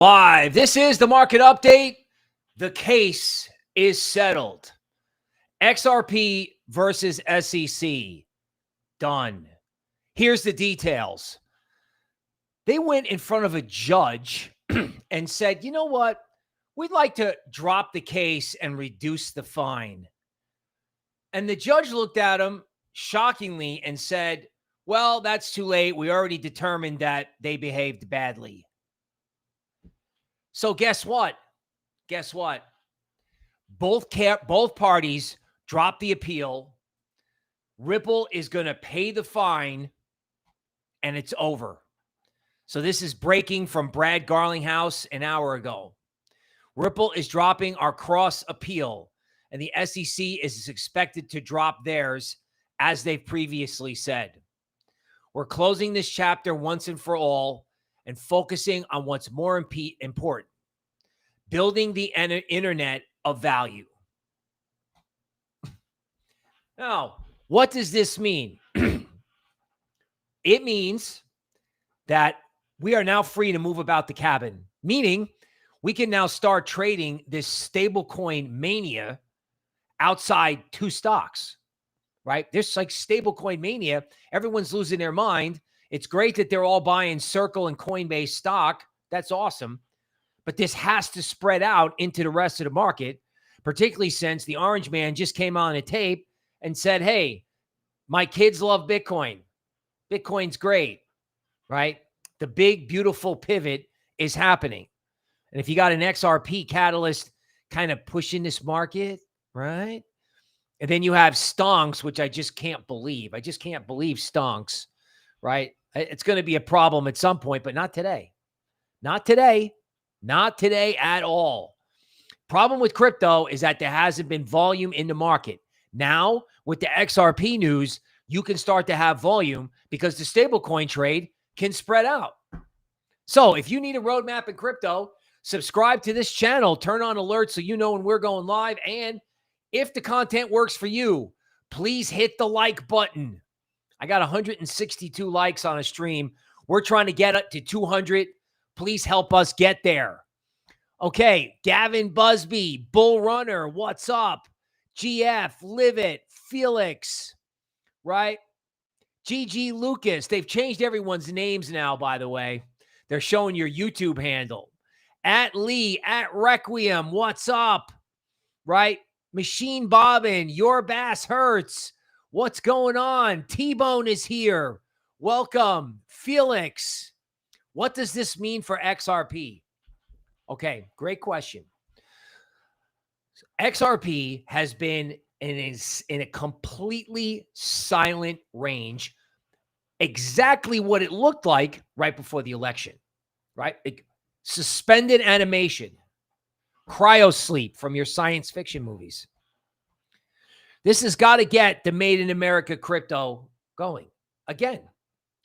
Live. This is the market update. The case is settled. XRP versus SEC. Done. Here's the details. They went in front of a judge and said, you know what? We'd like to drop the case and reduce the fine. And the judge looked at him shockingly and said, well, that's too late. We already determined that they behaved badly. So guess what? Guess what? Both parties dropped the appeal. Ripple is going to pay the fine, and it's over. So this is breaking from Brad Garlinghouse an hour ago. Ripple is dropping our cross appeal, and the SEC is expected to drop theirs, as they've previously said. We're closing this chapter once and for all and focusing on what's more important, building the internet of value. Now, what does this mean? It means that we are now free to move about the cabin, meaning we can now start trading this stablecoin mania outside two stocks, right? There's like stablecoin mania. Everyone's losing their mind. It's great that they're all buying Circle and Coinbase stock. That's awesome. But this has to spread out into the rest of the market, particularly since the orange man just came on a tape and said, hey, my kids love Bitcoin. Bitcoin's great, right? The big, beautiful pivot is happening. And if you got an XRP catalyst kind of pushing this market, right? And then you have stonks, which I just can't believe. I just can't believe stonks, right? It's going to be a problem at some point, but not today. Not today. Not today at all. Problem with crypto is that there hasn't been volume in the market. Now, with the XRP news, you can start to have volume because the stablecoin trade can spread out. So if you need a roadmap in crypto, subscribe to this channel, turn on alerts so you know when we're going live. And if the content works for you, please hit the like button. I got 162 likes on a stream. We're trying to get up to 200. Please help us get there. Okay, Gavin Busby, Bull Runner, what's up? GF, Live It, Felix, right? GG Lucas. They've changed everyone's names now, by the way. They're showing your YouTube handle. At Lee, at Requiem, what's up? Right? Machine Bobbin, Your Bass Hurts. What's going on? T-Bone is here. Welcome. Felix. What does this mean for XRP? Okay, great question. XRP has been in a completely silent range, exactly what it looked like right before the election, right? Suspended animation, cryo sleep from your science fiction movies. This has got to get the Made in America crypto going again,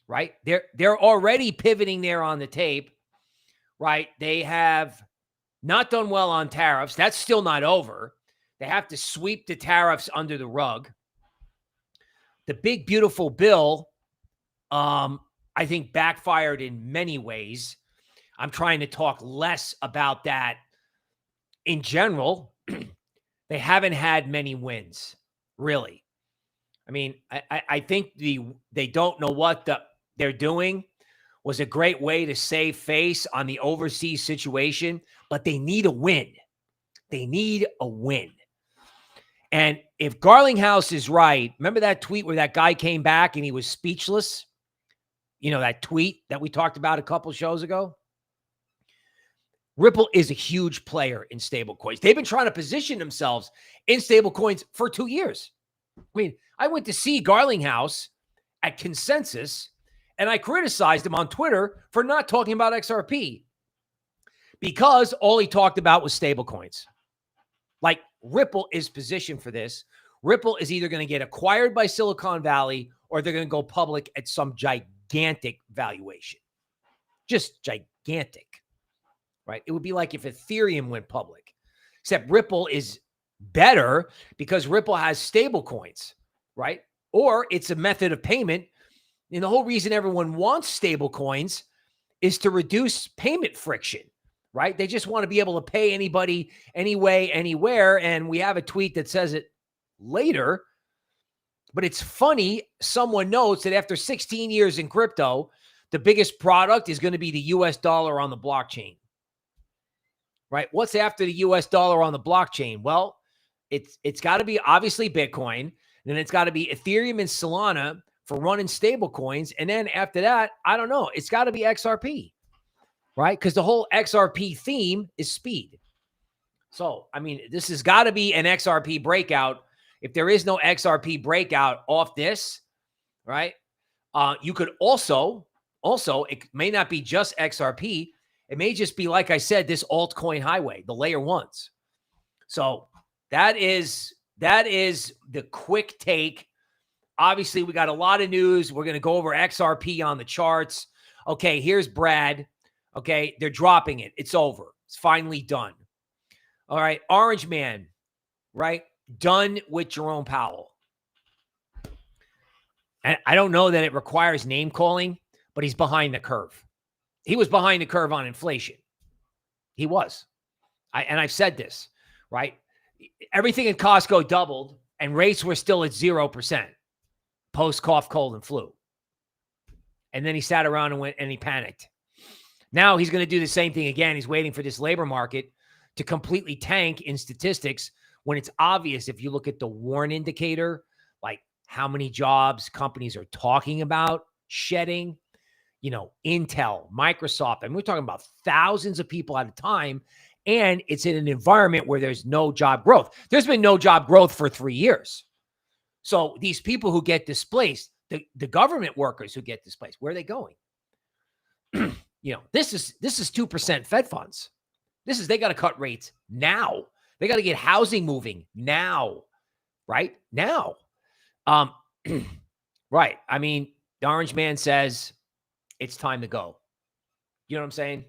right? They're already pivoting there on the tape, right? They have not done well on tariffs. That's still not over. They have to sweep the tariffs under the rug. The big, beautiful bill, I think, backfired in many ways. I'm trying to talk less about that in general. They haven't had many wins, really. I mean, I think they don't know what they're doing was a great way to save face on the overseas situation, but they need a win. They need a win. And if Garlinghouse is right, remember that tweet where that guy came back and he was speechless? You know, that tweet that we talked about a couple shows ago? Ripple is a huge player in stablecoins. They've been trying to position themselves in stablecoins for 2 years. I mean, I went to see Garlinghouse at Consensus, and I criticized him on Twitter for not talking about XRP because all he talked about was stablecoins. Like, Ripple is positioned for this. Ripple is either going to get acquired by Silicon Valley or they're going to go public at some gigantic valuation. Just gigantic, right? It would be like if Ethereum went public, except Ripple is better because Ripple has stablecoins, right? Or it's a method of payment. And the whole reason everyone wants stablecoins is to reduce payment friction, right? They just want to be able to pay anybody, anyway, anywhere. And we have a tweet that says it later. But it's funny, someone notes that after 16 years in crypto, the biggest product is going to be the US dollar on the blockchain, right? What's after the US dollar on the blockchain? Well, it's got to be obviously Bitcoin, and then it's got to be Ethereum and Solana for running stable coins. And then after that, I don't know, it's got to be XRP, right? Because the whole XRP theme is speed. So, I mean, this has got to be an XRP breakout. If there is no XRP breakout off this, right, you could also, it may not be just XRP. It may just be, like I said, this altcoin highway, the layer ones. So that is the quick take. Obviously, we got a lot of news. We're going to go over XRP on the charts. Okay, here's Brad. Okay, they're dropping it. It's over. It's finally done. All right, Orange Man, right? Done with Jerome Powell. And I don't know that it requires name calling, but he's behind the curve. He was behind the curve on inflation. He was. And I've said this, right? Everything in Costco doubled and rates were still at 0% post cough, cold, and flu. And then he sat around and went and he panicked. Now he's going to do the same thing again. He's waiting for this labor market to completely tank in statistics when it's obvious if you look at the Warren indicator, like how many jobs companies are talking about shedding, you know, Intel, Microsoft, and we're talking about thousands of people at a time, and it's in an environment where there's no job growth. There's been no job growth for 3 years. So these people who get displaced, the government workers who get displaced, where are they going? You know, this is 2% Fed funds. They got to cut rates now. They got to get housing moving now, right? Now. Right. I mean, the Orange Man says it's time to go. You know what I'm saying?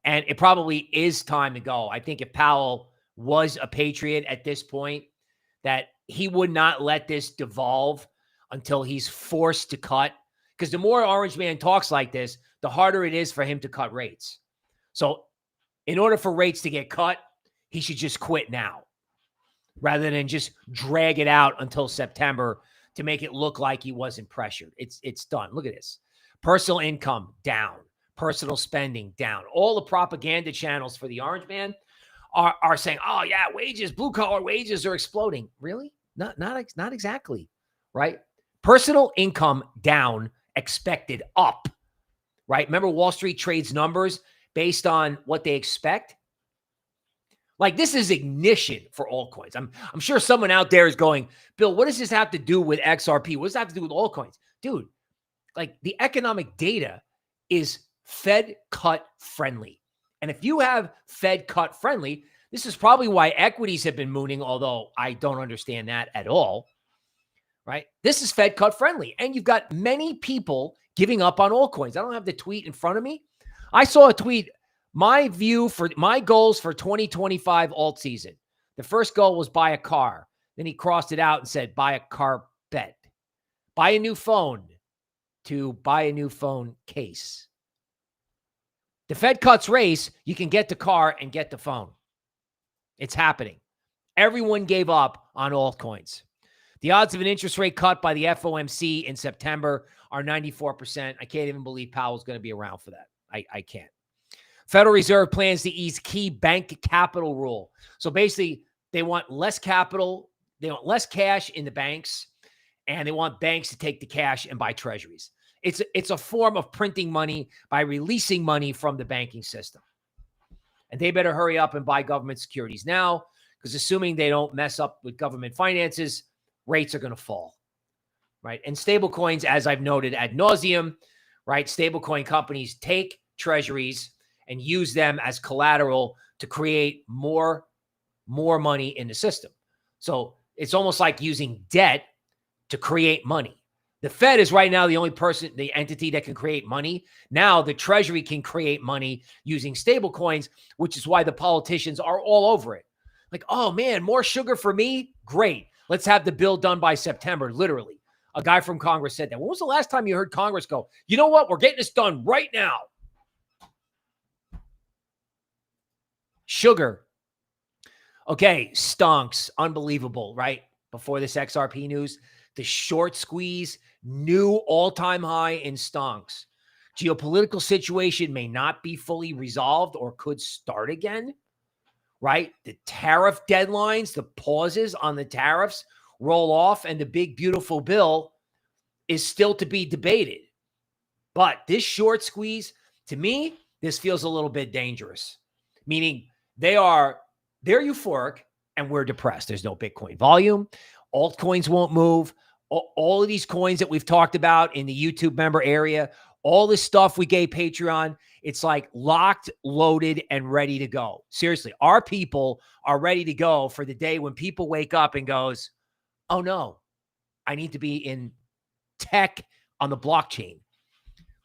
And it probably is time to go. I think if Powell was a patriot at this point, that he would not let this devolve until he's forced to cut. Because the more Orange Man talks like this, the harder it is for him to cut rates. So in order for rates to get cut, he should just quit now rather than just drag it out until September to make it look like he wasn't pressured. It's done. Look at this. Personal income down. Personal spending down. All the propaganda channels for the Orange Man are saying, oh, yeah, wages, blue-collar wages are exploding. Really? Not exactly, right? Personal income down, expected up, right? Remember Wall Street trades numbers based on what they expect? Like, this is ignition for altcoins. I'm sure someone out there is going, Bill, what does this have to do with XRP? What does that have to do with altcoins? Dude, like, the economic data is Fed cut friendly. And if you have Fed cut friendly, this is probably why equities have been mooning, although I don't understand that at all, right? This is Fed cut friendly. And you've got many people giving up on altcoins. I don't have the tweet in front of me. I saw a tweet. My view for my goals for 2025 alt season. The first goal was buy a car. Then he crossed it out and said, buy a carpet. Buy a new phone to buy a new phone case. The Fed cuts rates, you can get the car and get the phone. It's happening. Everyone gave up on altcoins. The odds of an interest rate cut by the FOMC in September are 94%. I can't even believe Powell's going to be around for that. I can't. Federal Reserve plans to ease key bank capital rule. So basically, they want less capital, they want less cash in the banks, and they want banks to take the cash and buy treasuries. It's a form of printing money by releasing money from the banking system. And they better hurry up and buy government securities now, because assuming they don't mess up with government finances, rates are going to fall, right? And stable coins, as I've noted ad nauseum, right? Stablecoin companies take treasuries and use them as collateral to create more money in the system. So it's almost like using debt to create money. The Fed is right now the only the entity that can create money. Now the Treasury can create money using stable coins, which is why the politicians are all over it. Like, oh man, more sugar for me? Great. Let's have the bill done by September, literally. A guy from Congress said that. When was the last time you heard Congress go, you know what? We're getting this done right now. Sugar. Okay, stonks. Unbelievable, right? Before this XRP news, the short squeeze, new all-time high in stonks. Geopolitical situation may not be fully resolved or could start again, right? The tariff deadlines, the pauses on the tariffs roll off, and the big, beautiful bill is still to be debated. But this short squeeze, to me, this feels a little bit dangerous, meaning they're euphoric and we're depressed. There's no Bitcoin volume. Altcoins won't move. All of these coins that we've talked about in the YouTube member area, all this stuff we gave Patreon, it's like locked, loaded, and ready to go. Seriously, our people are ready to go for the day when people wake up and goes, oh no, I need to be in tech on the blockchain.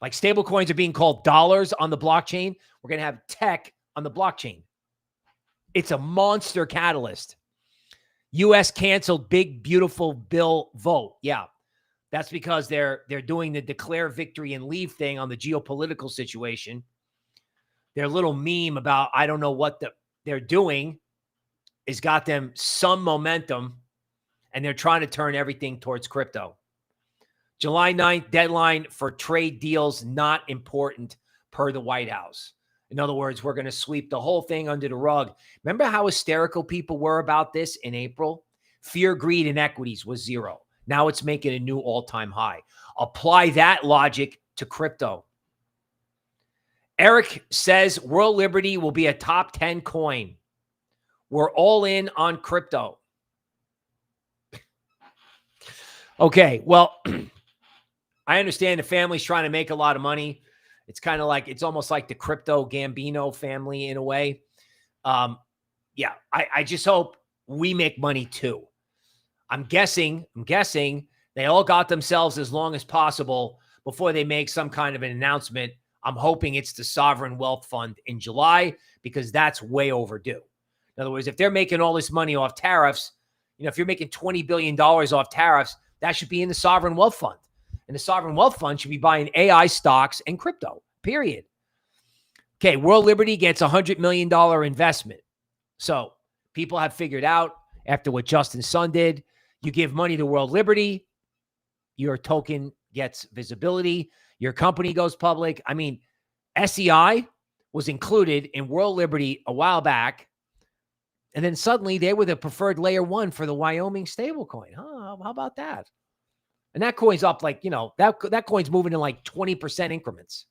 Like stable coins are being called dollars on the blockchain. We're going to have tech on the blockchain. It's a monster catalyst. U.S. canceled big, beautiful bill vote. Yeah, that's because they're doing the declare victory and leave thing on the geopolitical situation. Their little meme about I don't know what they're doing has got them some momentum, and they're trying to turn everything towards crypto. July 9th deadline for trade deals not important per the White House. In other words, we're going to sweep the whole thing under the rug. Remember how hysterical people were about this in April? Fear, greed, and equities was zero. Now it's making a new all-time high. Apply that logic to crypto. Eric says World Liberty will be a top 10 coin. We're all in on crypto. Okay, well, I understand the family's trying to make a lot of money. It's kind of like, it's almost like the crypto Gambino family in a way. Yeah, I just hope we make money too. I'm guessing they all got themselves as long as possible before they make some kind of an announcement. I'm hoping it's the Sovereign Wealth Fund in July because that's way overdue. In other words, if they're making all this money off tariffs, if you're making $20 billion off tariffs, that should be in the Sovereign Wealth Fund. And the Sovereign Wealth Fund should be buying AI stocks and crypto, period. Okay, World Liberty gets a $100 million investment. So people have figured out after what Justin Sun did, you give money to World Liberty, your token gets visibility, your company goes public. I mean, SEI was included in World Liberty a while back, and then suddenly they were the preferred layer one for the Wyoming stablecoin. Huh? How about that? And that coin's up like, that coin's moving in like 20% increments.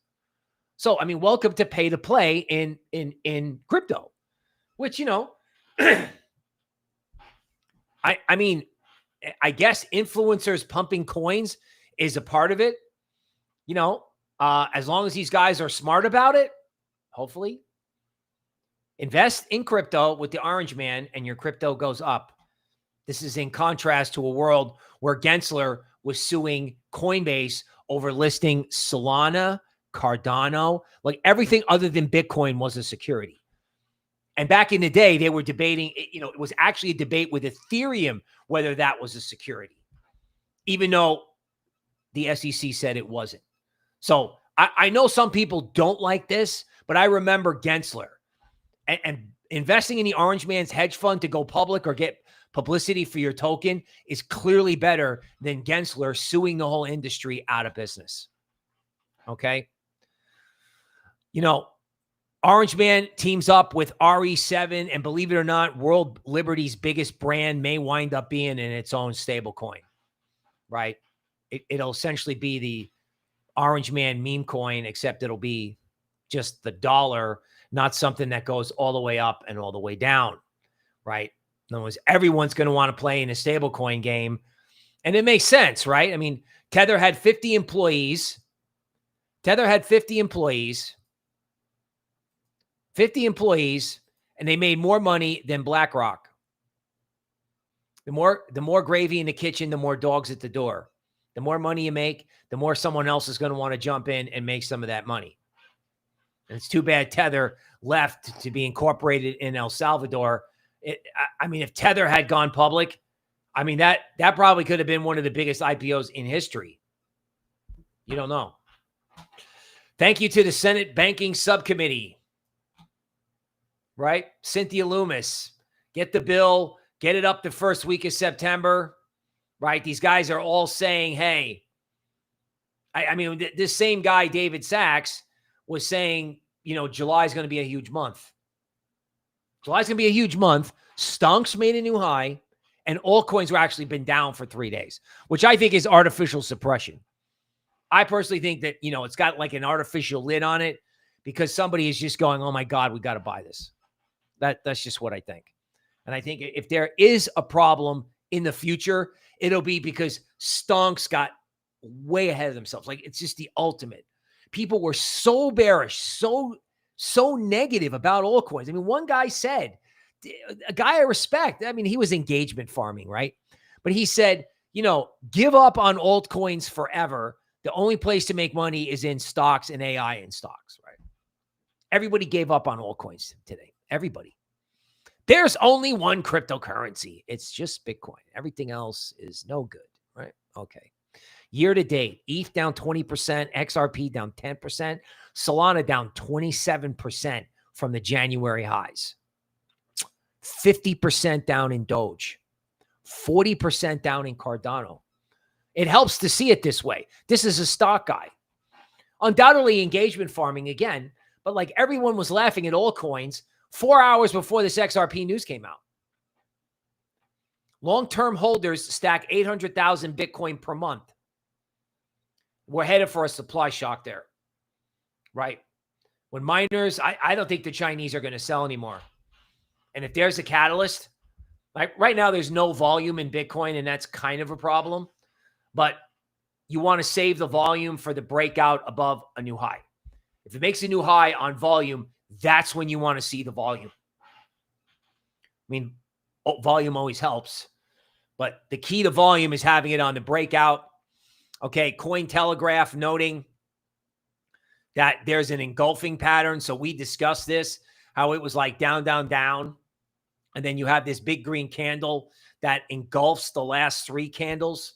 So, I mean, welcome to pay to play in crypto, which, I mean, I guess influencers pumping coins is a part of it. As long as these guys are smart about it, hopefully. Invest in crypto with the orange man and your crypto goes up. This is in contrast to a world where Gensler was suing Coinbase over listing Solana, Cardano, like everything other than Bitcoin was a security. And back in the day, they were debating, it was actually a debate with Ethereum whether that was a security, even though the SEC said it wasn't. So I know some people don't like this, but I remember Gensler and investing in the orange man's hedge fund to go public or get publicity for your token is clearly better than Gensler suing the whole industry out of business. Okay. Orange Man teams up with RE7, and believe it or not, World Liberty's biggest brand may wind up being in its own stable coin, right? It'll essentially be the Orange Man meme coin, except it'll be just the dollar, not something that goes all the way up and all the way down, right? In other words, everyone's going to want to play in a stable coin game, and it makes sense, right? I mean, Tether had 50 employees. 50 employees, and they made more money than BlackRock. The more gravy in the kitchen, the more dogs at the door. The more money you make, the more someone else is going to want to jump in and make some of that money. And it's too bad Tether left to be incorporated in El Salvador. I mean, if Tether had gone public, I mean, that probably could have been one of the biggest IPOs in history. You don't know. Thank you to the Senate Banking Subcommittee. right? Cynthia Loomis, get the bill, get it up the first week of September, right? These guys are all saying, hey, I mean, this same guy, David Sacks, was saying, July is going to be a huge month. July's going to be a huge month. Stonks made a new high, and altcoins were actually been down for 3 days, which I think is artificial suppression. I personally think that, it's got like an artificial lid on it because somebody is just going, oh my God, we got to buy this. That's just what I think. And I think if there is a problem in the future, it'll be because stonks got way ahead of themselves. Like, it's just the ultimate. People were so bearish, so negative about altcoins. I mean, one guy said, a guy I respect, I mean, he was engagement farming, right? But he said, give up on altcoins forever. The only place to make money is in stocks and AI in stocks, right? Everybody gave up on altcoins today. Everybody. There's only one cryptocurrency. It's just Bitcoin. Everything else is no good, right? Okay. Year to date, ETH down 20%, XRP down 10%, Solana down 27% from the January highs. 50% down in Doge, 40% down in Cardano. It helps to see it this way. This is a stock guy. Undoubtedly engagement farming again, but like everyone was laughing at altcoins 4 hours before this XRP news came out. Long-term holders stack 800,000 Bitcoin per month. We're headed for a supply shock there, right? When miners, I don't think the Chinese are going to sell anymore. And if there's a catalyst, like right now, there's no volume in Bitcoin, and that's kind of a problem. But you want to save the volume for the breakout above a new high. If it makes a new high on volume, that's when you want to see the volume. I mean, volume always helps, but the key to volume is having it on the breakout. Okay, Cointelegraph noting that there's an engulfing pattern. So we discussed this, how it was like down, down, down. And then you have this big green candle that engulfs the last 3 candles.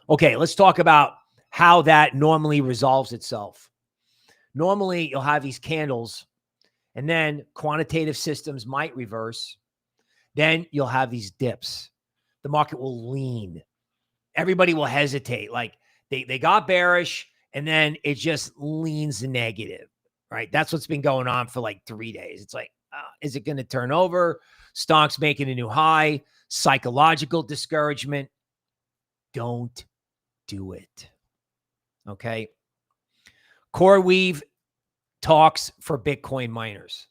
Okay, let's talk about how that normally resolves itself. Normally, you'll have these candles, and then quantitative systems might reverse. Then you'll have these dips. The market will lean. Everybody will hesitate. Like they got bearish, and then it just leans negative, right? That's what's been going on for like 3 days. It's like, is it going to turn over? Stocks making a new high, psychological discouragement. Don't do it. Okay. CoreWeave talks for Bitcoin miners.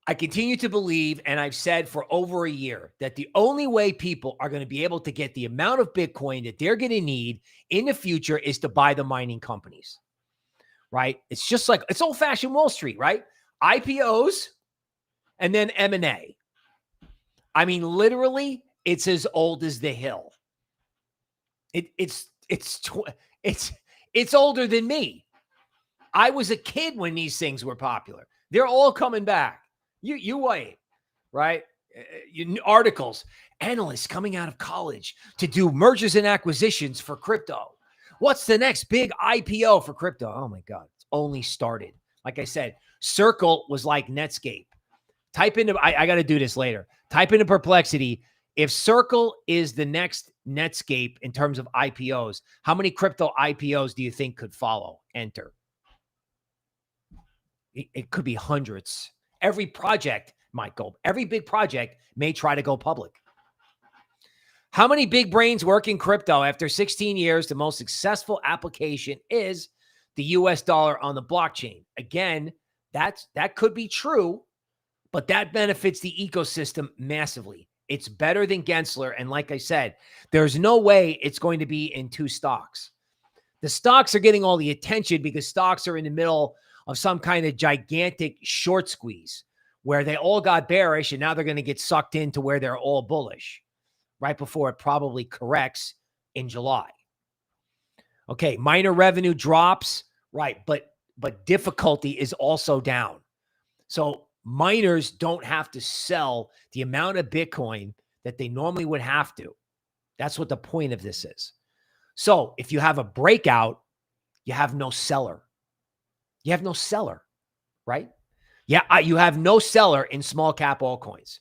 I continue to believe, and I've said for over a year, that the only way people are going to be able to get the amount of Bitcoin that they're going to need in the future is to buy the mining companies, right? It's just like, it's old-fashioned Wall Street, right? IPOs and then M&A. I mean, literally, it's as old as the hill. It's older than me. I was a kid when these things were popular. They're all coming back. You wait, right? Articles, analysts coming out of college to do mergers and acquisitions for crypto. What's the next big IPO for crypto? Oh my God, it's only started. Like I said, Circle was like Netscape. Type into, I got to do this later. Type into Perplexity. If Circle is the next Netscape in terms of IPOs, how many crypto IPOs do you think could follow? Enter. It could be hundreds. Every project might go. Every big project may try to go public. How many big brains work in crypto? After 16 years, the most successful application is the US dollar on the blockchain. Again, that could be true, but that benefits the ecosystem massively. It's better than Gensler. And like I said, there's no way it's going to be in 2 stocks. The stocks are getting all the attention because stocks are in the middle of some kind of gigantic short squeeze where they all got bearish and now they're going to get sucked into where they're all bullish right before it probably corrects in July. Okay, miner revenue drops, right? But difficulty is also down. So miners don't have to sell the amount of Bitcoin that they normally would have to. That's what the point of this is. So if you have a breakout, you have no seller. You have no seller, right? Yeah, you have no seller in small cap altcoins.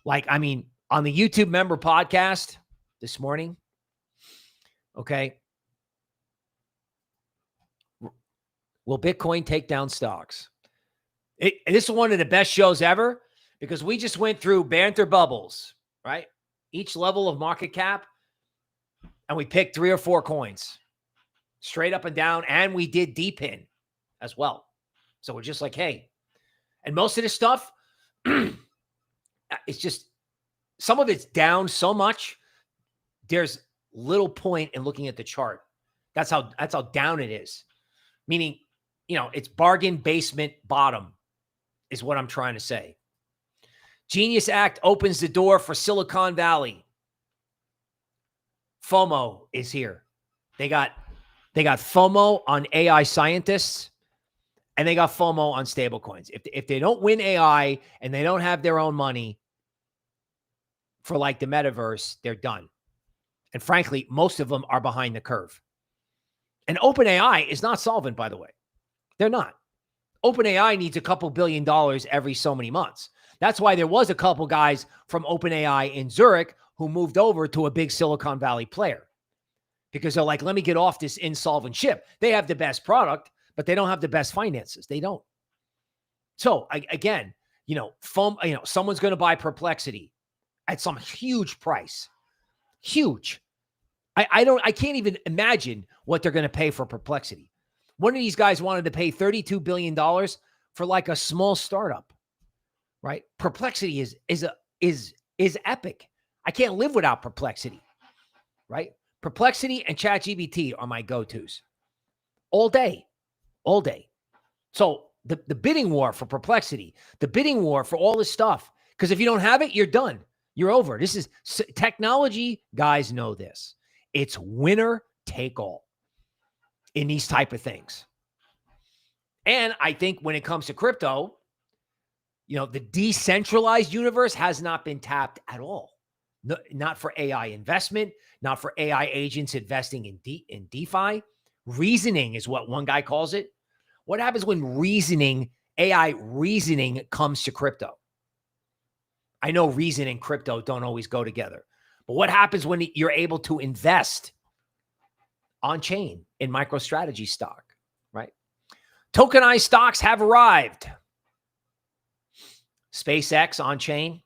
Like, I mean, on the YouTube member podcast this morning, okay, will Bitcoin take down stocks? This is one of the best shows ever because we just went through banter bubbles, right? Each level of market cap, and we picked 3 or 4 coins straight up and down, and we did D-pin as well. So we're just like, hey, and most of this stuff, it's just, some of it's down so much, there's little point in looking at the chart. That's how down it is. Meaning, you know, it's bargain basement bottom is what I'm trying to say. Genius Act opens the door for Silicon Valley. FOMO is here. They got FOMO on AI scientists, and they got FOMO on stablecoins. If they don't win AI and they don't have their own money for like the metaverse, they're done. And frankly, most of them are behind the curve. And OpenAI is not solvent, by the way. They're not. OpenAI needs a couple $2 billion every so many months. That's why there was a couple guys from OpenAI in Zurich who moved over to a big Silicon Valley player because they're like, let me get off this insolvent ship. They have the best product, but they don't have the best finances. They don't. So again, you know, someone's going to buy Perplexity at some huge price. Huge. I can't even imagine what they're going to pay for Perplexity. One of these guys wanted to pay $32 billion for like a small startup, right? Perplexity is epic. I can't live without Perplexity, right? Perplexity and ChatGPT are my go-tos all day. So the bidding war for Perplexity, the bidding war for all this stuff, because if you don't have it, you're done. You're over. This is technology. Guys know this. It's winner take all in these type of things. And I think when it comes to crypto, you know, the decentralized universe has not been tapped at all. No, not for AI investment, not for AI agents investing in DeFi. Reasoning is what one guy calls it. What happens when AI reasoning comes to crypto? I know reason and crypto don't always go together, but what happens when you're able to invest on chain in MicroStrategy stock, right? Tokenized stocks have arrived. SpaceX on chain.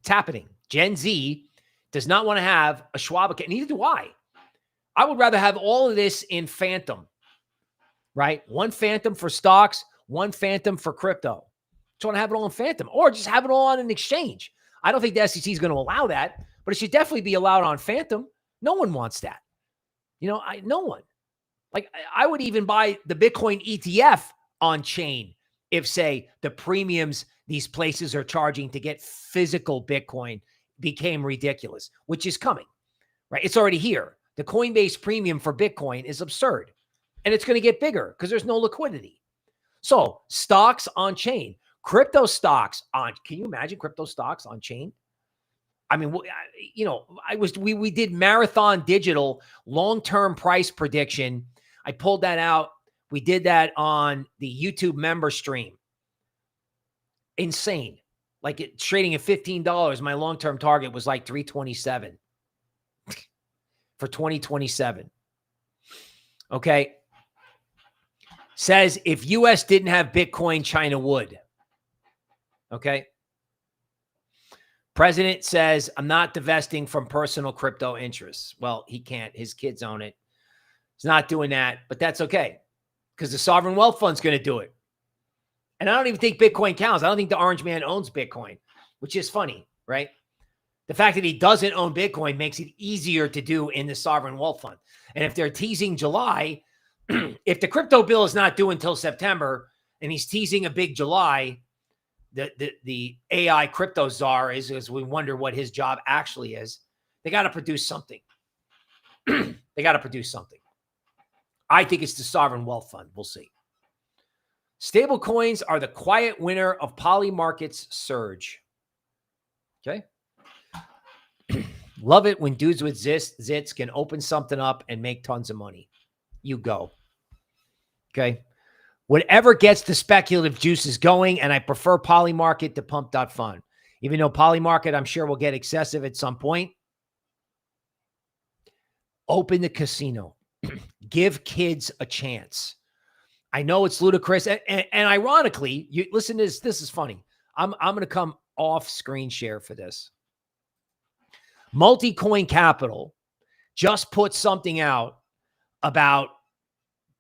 It's happening. Gen Z does not want to have a Schwab account. Neither do I. I would rather have all of this in Phantom, right? One Phantom for stocks, one Phantom for crypto. Just want to have it all in Phantom, or just have it all on an exchange. I don't think the SEC is going to allow that, but it should definitely be allowed on Phantom. No one wants that. You know, no one. Like, I would even buy the Bitcoin ETF on chain if, say, the premiums these places are charging to get physical Bitcoin became ridiculous, which is coming, right? It's already here. The Coinbase premium for Bitcoin is absurd, and it's going to get bigger because there's no liquidity. So stocks on chain, crypto stocks on, can you imagine crypto stocks on chain? I mean, you know, we did Marathon Digital long-term price prediction. I pulled that out. We did that on the YouTube member stream. Insane. Like, it's trading at $15. My long-term target was like $327 for 2027. Okay. Says if US didn't have Bitcoin, China would. Okay. President says, I'm not divesting from personal crypto interests. Well, he can't. His kids own it. He's not doing that, but that's okay because the sovereign wealth fund's going to do it. And I don't even think Bitcoin counts. I don't think the orange man owns Bitcoin, which is funny, right? The fact that he doesn't own Bitcoin makes it easier to do in the sovereign wealth fund. And if they're teasing July, if the crypto bill is not due until September and he's teasing a big July, the AI crypto czar is, as we wonder what his job actually is, they got to produce something. They got to produce something. I think it's the sovereign wealth fund. We'll see. Stable coins are the quiet winner of poly markets surge. Okay. Love it when dudes with zits can open something up and make tons of money. You go. Okay. Whatever gets the speculative juices going, and I prefer Polymarket to Pump.Fund. Even though Polymarket, I'm sure, will get excessive at some point. Open the casino. Give kids a chance. I know it's ludicrous. And ironically, you listen to this. This is funny. I'm going to come off screen share for this. MultiCoin Capital just put something out about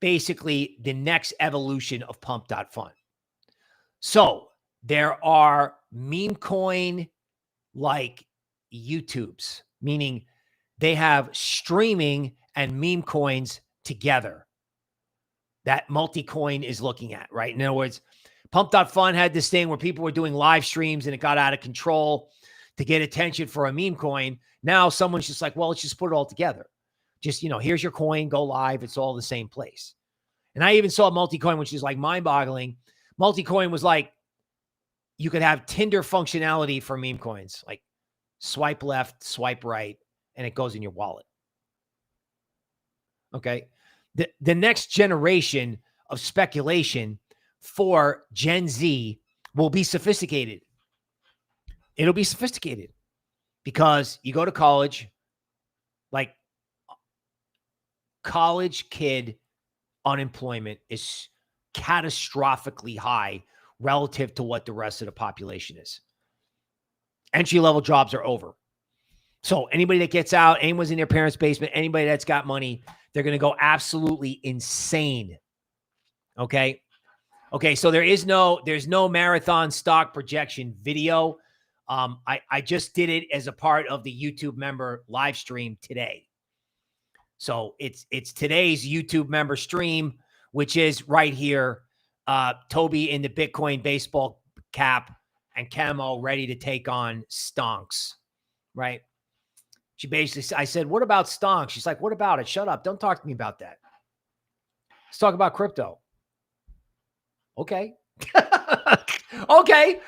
basically the next evolution of Pump.Fund. So there are meme coin like YouTubes, meaning they have streaming and meme coins together that MultiCoin is looking at, right? In other words, Pump.Fund had this thing where people were doing live streams and it got out of control to get attention for a meme coin. Now someone's just like, well, let's just put it all together. Just, here's your coin, go live. It's all the same place. And I even saw MultiCoin, which is like mind-boggling. MultiCoin was like, you could have Tinder functionality for meme coins, like swipe left, swipe right, and it goes in your wallet. Okay. The next generation of speculation for Gen Z will be sophisticated. It'll be sophisticated because you go to college, like college kid unemployment is catastrophically high relative to what the rest of the population is. Entry-level jobs are over. So anybody that gets out, anyone's in their parents' basement, anybody that's got money, they're going to go absolutely insane. Okay. Okay. So there's no marathon stock projection video. I just did it as a part of the YouTube member live stream today. So it's today's YouTube member stream, which is right here. Toby in the Bitcoin baseball cap and camo ready to take on Stonks, right? She basically, I said, what about Stonks? She's like, what about it? Shut up. Don't talk to me about that. Let's talk about crypto. Okay. Okay.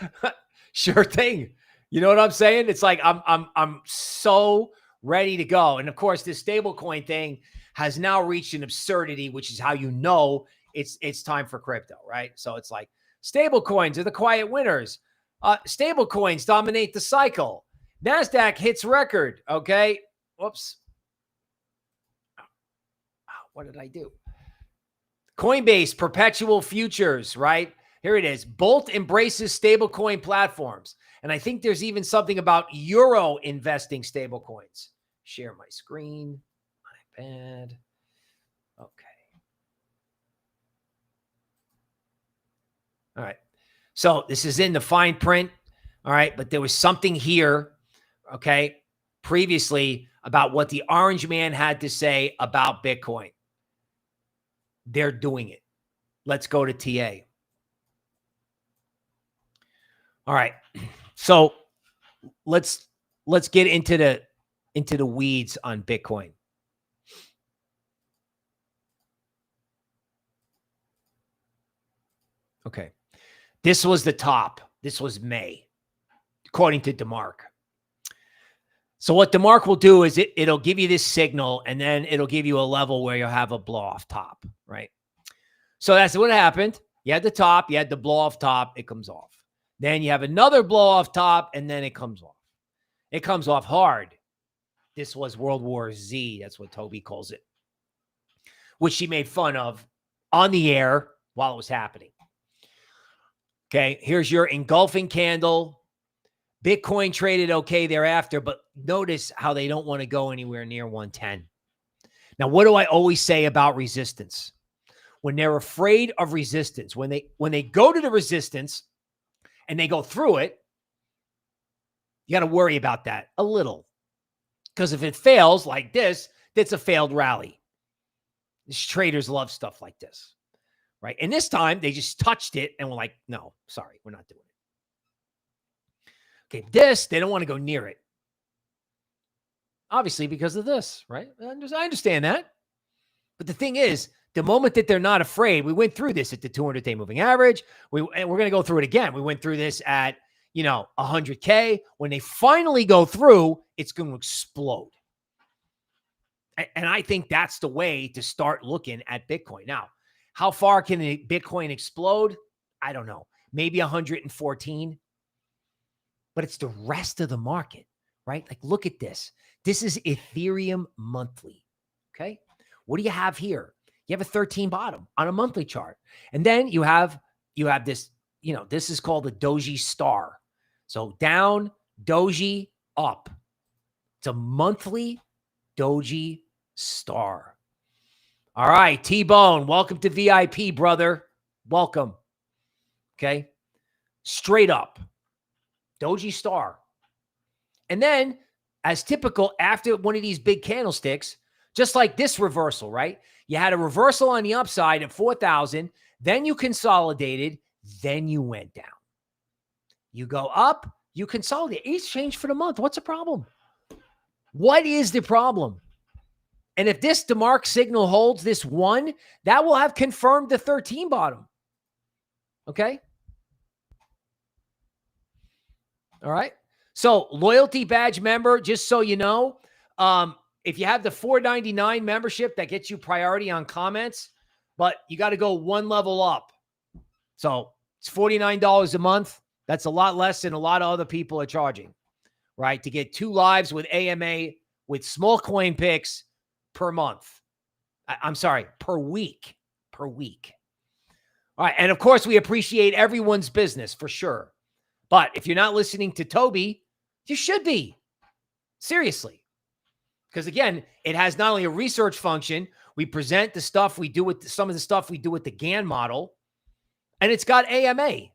Sure thing. You know what I'm saying? It's like, I'm so ready to go. And of course, this stablecoin thing has now reached an absurdity, which is how you know it's time for crypto, right? So it's like stablecoins are the quiet winners. Stablecoins dominate the cycle. NASDAQ hits record. Okay. Whoops. What did I do? Coinbase perpetual futures, right? Here it is. Bolt embraces stablecoin platforms. And I think there's even something about Euro investing stablecoins. Share my screen. iPad. Okay. All right. So this is in the fine print. All right. But there was something here, okay, previously about what the orange man had to say about Bitcoin. They're doing it. Let's go to TA. All right. So let's get into the weeds on Bitcoin. Okay. This was the top. This was May, according to DeMark. So what DeMark will do is it'll give you this signal, and then it'll give you a level where you'll have a blow off top, right? So that's what happened. You had the top, you had the blow off top, it comes off. Then you have another blow off top, and then it comes off. It comes off hard. This was World War Z. That's what Toby calls it, which she made fun of on the air while it was happening. Okay, here's your engulfing candle. Bitcoin traded okay thereafter, but notice how they don't want to go anywhere near 110. Now, what do I always say about resistance? When they're afraid of resistance, when they go to the resistance and they go through it, you got to worry about that a little. Because if it fails like this, that's a failed rally. These traders love stuff like this, right? And this time they just touched it and were like, no, sorry, we're not doing it. Okay, this, they don't want to go near it. Obviously because of this, right? I understand that. But the thing is, the moment that they're not afraid, we went through this at the 200-day moving average. And we're going to go through it again. We went through this at, 100K. When they finally go through, it's going to explode. And I think that's the way to start looking at Bitcoin. Now, How far can Bitcoin explode? I don't know. Maybe 114. But it's the rest of the market, right? Like, look at this. This is Ethereum monthly, okay? What do you have here? You have a 13 bottom on a monthly chart. And then you have this, this is called the Doji star. So down, Doji, up. It's a monthly Doji star. All right, T-Bone, welcome to VIP, brother. Welcome. Okay? Straight up. Doji star. And then, as typical, after one of these big candlesticks, just like this reversal, right? You had a reversal on the upside at 4,000. Then you consolidated. Then you went down. You go up. You consolidate. Each change for the month. What's the problem? What is the problem? And if this DeMark signal holds this 1, that will have confirmed the 13 bottom. Okay? All right. So loyalty badge member, just so you know, if you have the $4.99 membership, that gets you priority on comments, but you got to go one level up. So it's $49 a month. That's a lot less than a lot of other people are charging, right? To get 2 lives with AMA with small coin picks per month. I'm sorry, per week. All right. And of course, we appreciate everyone's business for sure. But if you're not listening to Toby, you should be. Seriously. Because again, it has not only a research function, we present the stuff we do with some of the stuff we do with the GAN model, and it's got AMA,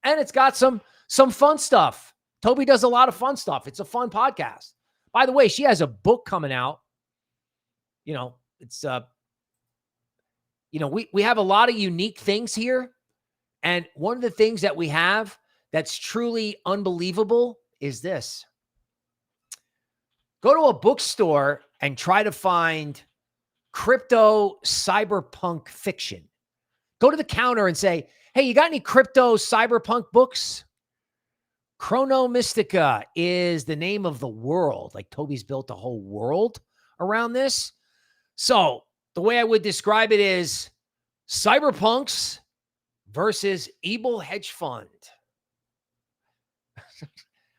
and it's got some fun stuff. Toby does a lot of fun stuff. It's a fun podcast. By the way, she has a book coming out. It's we have a lot of unique things here. And one of the things that we have that's truly unbelievable is this. Go to a bookstore and try to find crypto cyberpunk fiction. Go to the counter and say, hey, you got any crypto cyberpunk books? Chrono Mystica is the name of the world. Like, Toby's built a whole world around this. So the way I would describe it is cyberpunks versus evil hedge fund.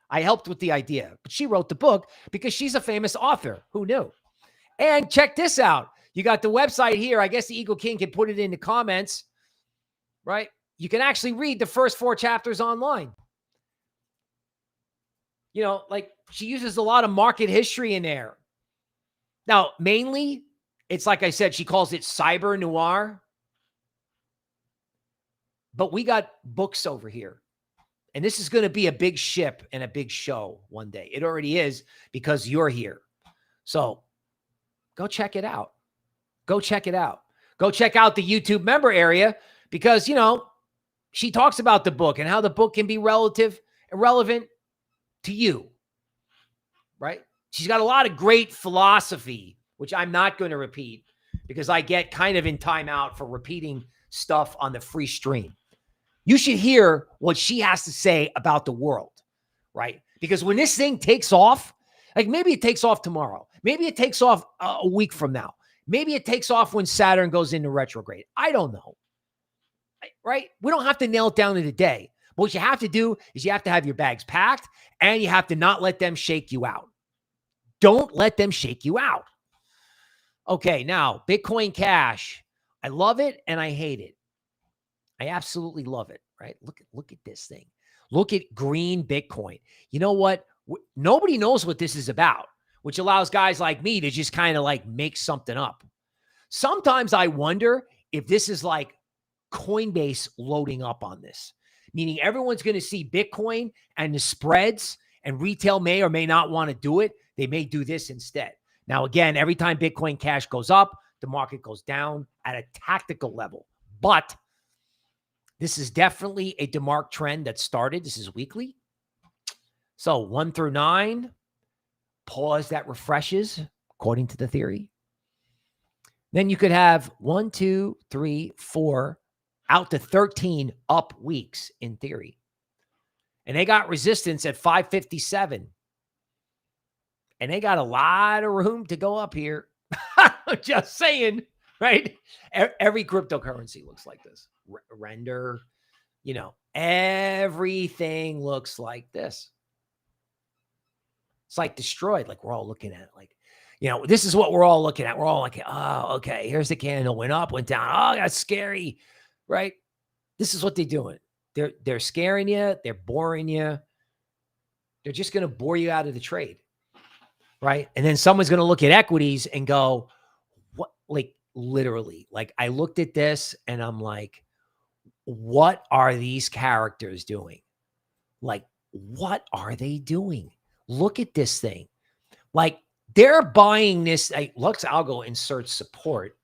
I helped with the idea, but she wrote the book because she's a famous author. Who knew? And check this out. You got the website here. I guess the Eagle King can put it in the comments, right? You can actually read the first 4 chapters online. Like, she uses a lot of market history in there. Now, mainly, it's like I said, she calls it cyber noir. But we got books over here. And this is going to be a big ship and a big show one day. It already is because you're here. So go check it out. Go check it out. Go check out the YouTube member area because, she talks about the book and how the book can be relevant to you, right? She's got a lot of great philosophy, which I'm not going to repeat because I get kind of in timeout for repeating stuff on the free stream. You should hear what she has to say about the world, right? Because when this thing takes off, like maybe it takes off tomorrow. Maybe it takes off a week from now. Maybe it takes off when Saturn goes into retrograde. I don't know, right? We don't have to nail it down in a day. But what you have to do is you have to have your bags packed and you have to not let them shake you out. Don't let them shake you out. Okay, now Bitcoin Cash. I love it and I hate it. I absolutely love it, right? Look at this thing. Look at green Bitcoin. You know what? Nobody knows what this is about, which allows guys like me to just kind of like make something up. Sometimes I wonder if this is like Coinbase loading up on this, meaning everyone's going to see Bitcoin and the spreads, and retail may or may not want to do it. They may do this instead. Now, again, every time Bitcoin Cash goes up, the market goes down at a tactical level. But this is definitely a DeMark trend that started. This is weekly. So 1 through 9, pause that refreshes according to the theory. Then you could have 1, 2, 3, 4, out to 13 up weeks in theory. And they got resistance at 557. And they got a lot of room to go up here. Just saying. right? Every cryptocurrency looks like this. Render, everything looks like this. It's like destroyed. Like we're all looking at it. Like, this is what we're all looking at. We're all like, oh, okay, here's the candle. Went up, went down. Oh, that's scary, right? This is what they're doing. They're scaring you. They're boring you. They're just going to bore you out of the trade, right? And then someone's going to look at equities and go, what? Like literally, like I looked at this and I'm like, what are these characters doing? Like, what are they doing? Look at this thing. Like they're buying this. LuxAlgo inserts support.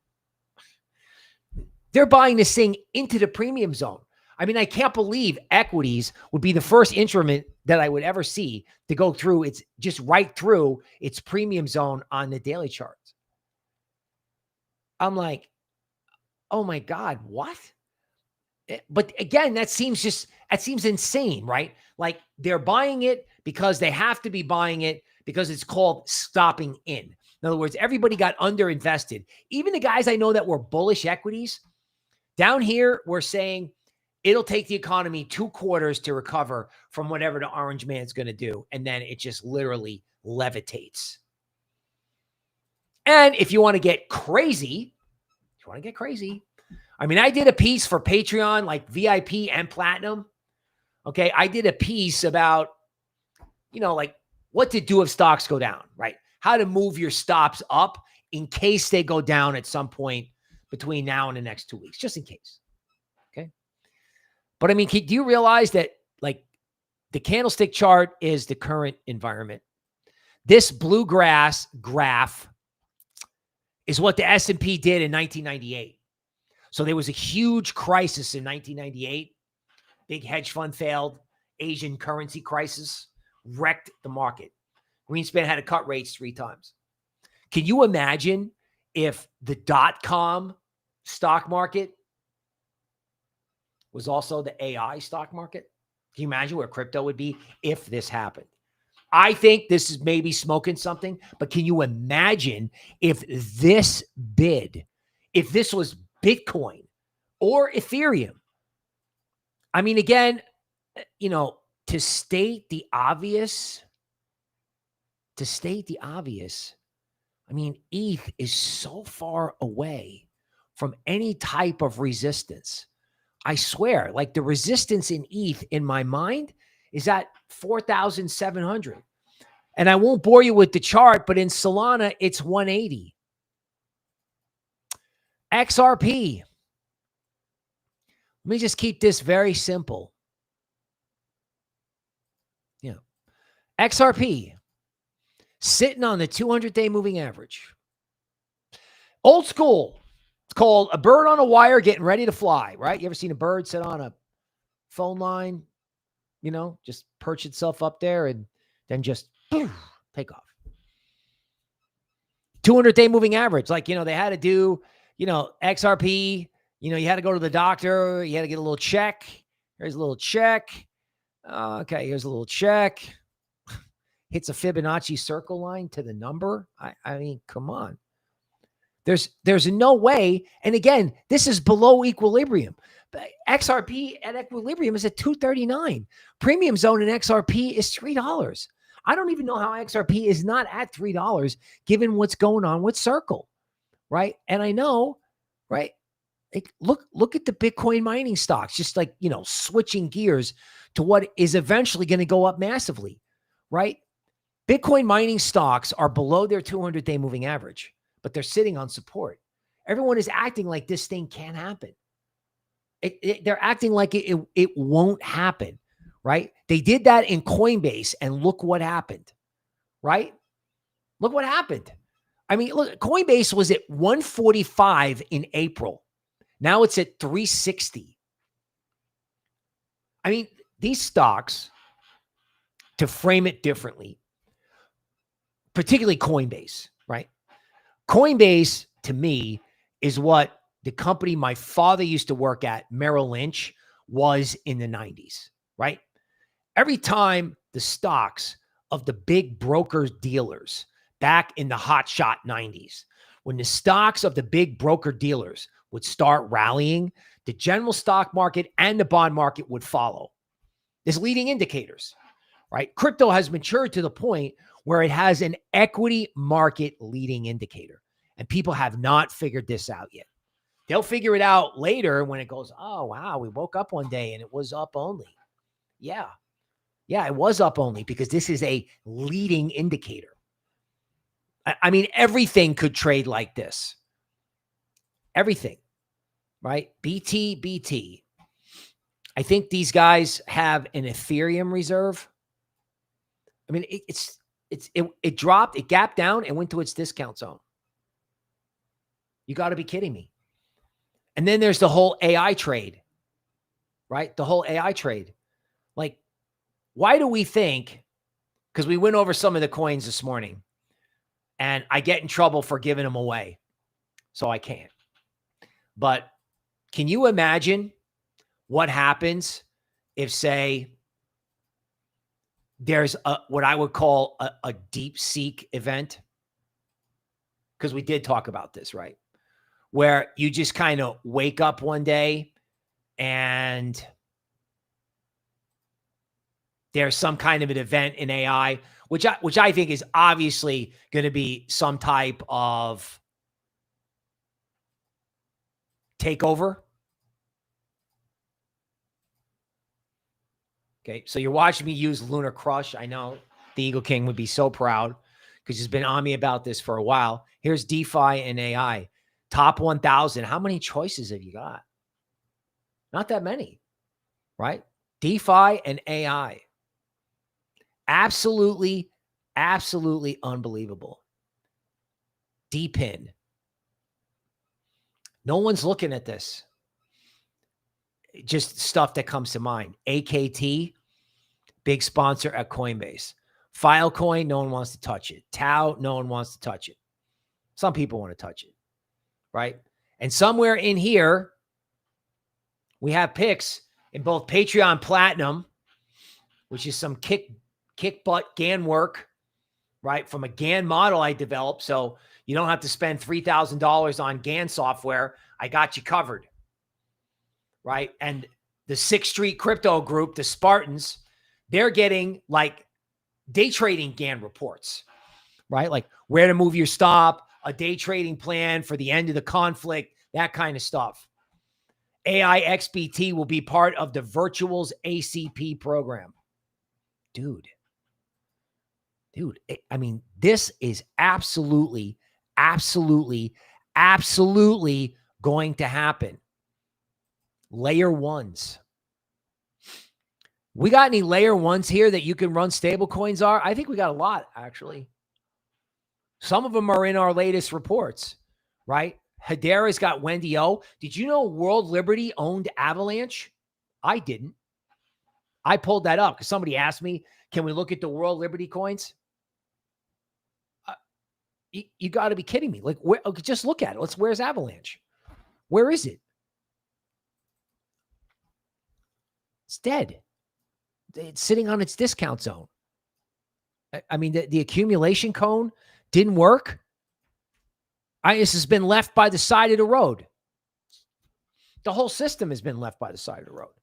They're buying this thing into the premium zone. I mean, I can't believe equities would be the first instrument that I would ever see to go through. It's just right through its premium zone on the daily charts. I'm like, oh my God, what? But again, that seems insane, right? Like they're buying it because they have to be buying it because it's called stopping in. In other words, everybody got underinvested. Even the guys I know that were bullish equities down here were saying it'll take the economy 2 quarters to recover from whatever the orange man's going to do. And then it just literally levitates. And if you want to get crazy, I mean, I did a piece for Patreon, like VIP and Platinum. Okay. I did a piece about, like what to do if stocks go down, right? How to move your stops up in case they go down at some point between now and the next 2 weeks, just in case. Okay. But I mean, do you realize that like the candlestick chart is the current environment? This bluegrass graph is what the S&P did in 1998. So there was a huge crisis in 1998. Big hedge fund failed. Asian currency crisis wrecked the market. Greenspan had to cut rates 3 times. Can you imagine if the .com stock market was also the AI stock market? Can you imagine where crypto would be if this happened? I think this is maybe smoking something, but can you imagine if this was Bitcoin or Ethereum? I mean, again, to state the obvious, I mean, ETH is so far away from any type of resistance. I swear, like the resistance in ETH in my mind is at 4,700. And I won't bore you with the chart, but in Solana, it's 180. XRP. Let me just keep this very simple. XRP sitting on the 200-day moving average. Old school. It's called a bird on a wire getting ready to fly, right? You ever seen a bird sit on a phone line, just perch itself up there and then just take off. 200-day moving average. Like, they had to do, XRP, you had to go to the doctor. You had to get a little check. Here's a little check. Okay, here's a little check. Hits a Fibonacci circle line to the number. I mean, come on. There's no way. And again, this is below equilibrium. XRP at equilibrium is at 239. Premium zone in XRP is $3. I don't even know how XRP is not at $3 given what's going on with Circle, right? And I know, right? Like, look at the Bitcoin mining stocks, just like, switching gears to what is eventually going to go up massively, right? Bitcoin mining stocks are below their 200-day moving average, but they're sitting on support. Everyone is acting like this thing can't happen. They're acting like it won't happen, right? They did that in Coinbase, and look what happened, right? Look what happened. I mean, look, Coinbase was at 145 in April. Now it's at 360. I mean, these stocks, to frame it differently, particularly Coinbase, right? Coinbase, to me, is what the company my father used to work at, Merrill Lynch, was in the 90s, right? Every time the stocks of the big brokers dealers back in the hotshot 90s when the stocks of the big broker dealers would start rallying, the general stock market and the bond market would follow. There's leading indicators, right? Crypto has matured to the point where it has an equity market leading indicator, and people have not figured this out yet. They'll figure it out later when it goes, oh, wow, we woke up one day and it was up only. Yeah. Yeah, it was up only because this is a leading indicator. I mean, everything could trade like this. Everything, right? BTBT. I think these guys have an Ethereum reserve. I mean, it dropped, it gapped down and went to its discount zone. You got to be kidding me. And then there's the whole AI trade, right? The whole AI trade. Like, why do we think, because we went over some of the coins this morning, and I get in trouble for giving them away, so I can't. But can you imagine what happens if, say, there's what I would call a deep seek event? Because we did talk about this, right? Where you just kind of wake up one day and there's some kind of an event in AI, which I think is obviously going to be some type of takeover. Okay, so you're watching me use Lunar Crush. I know the Eagle King would be so proud because he's been on me about this for a while. Here's DeFi and AI. Top 1,000. How many choices have you got? Not that many, right? DeFi and AI. Absolutely, absolutely unbelievable. DPIN. No one's looking at this. Just stuff that comes to mind. AKT, big sponsor at Coinbase. Filecoin, no one wants to touch it. TAO, no one wants to touch it. Some people want to touch it, right? And somewhere in here, we have picks in both Patreon Platinum, which is some kick butt GAN work, right? From a GAN model I developed. So you don't have to spend $3,000 on GAN software. I got you covered, right? And the 6th Street Crypto Group, the Spartans, they're getting like day trading GAN reports, right? Like where to move your stop, a day trading plan for the end of the conflict, that kind of stuff. AI XBT will be part of the Virtuals ACP program. Dude, I mean, this is absolutely going to happen. Layer ones. We got any layer ones here that you can run stable coins are? I think we got a lot, actually. Some of them are in our latest reports, right? Hedera's got Wendy O. Did you know World Liberty owned Avalanche? I didn't. I pulled that up because somebody asked me, can we look at the World Liberty coins? You got to be kidding me. Like, okay, just look at it. Where's Avalanche? Where is it? It's dead. It's sitting on its discount zone. I mean, the accumulation cone didn't work. This has been left by the side of the road. The whole system has been left by the side of the road.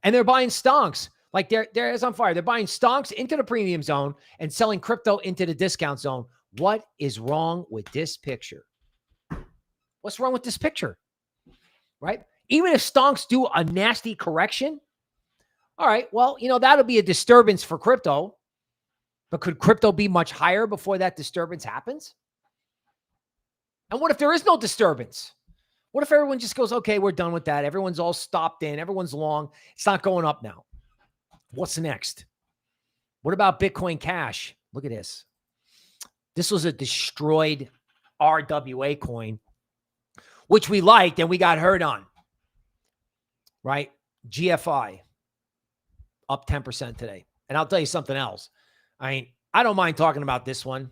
And they're buying stonks. Like they're as on fire. They're buying stonks into the premium zone and selling crypto into the discount zone. What is wrong with this picture? What's wrong with this picture? Right? Even if stonks do a nasty correction, all right, well, that'll be a disturbance for crypto. But could crypto be much higher before that disturbance happens? And what if there is no disturbance? What if everyone just goes, okay, we're done with that. Everyone's all stopped in. Everyone's long. It's not going up now. What's next? What about Bitcoin Cash? Look at this. This was a destroyed RWA coin, which we liked and we got hurt on, right? GFI up 10% today. And I'll tell you something else. I mean, I don't mind talking about this one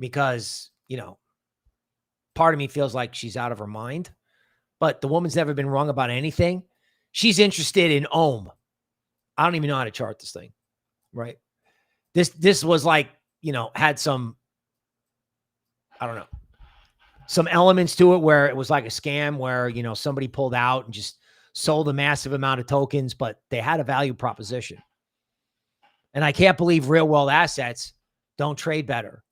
because, part of me feels like she's out of her mind, but the woman's never been wrong about anything. She's interested in OM. I don't even know how to chart this thing, right? This was like, had some, I don't know. some elements to it where it was like a scam where, you know, somebody pulled out and just sold a massive amount of tokens, but they had a value proposition. And I can't believe real world assets don't trade better.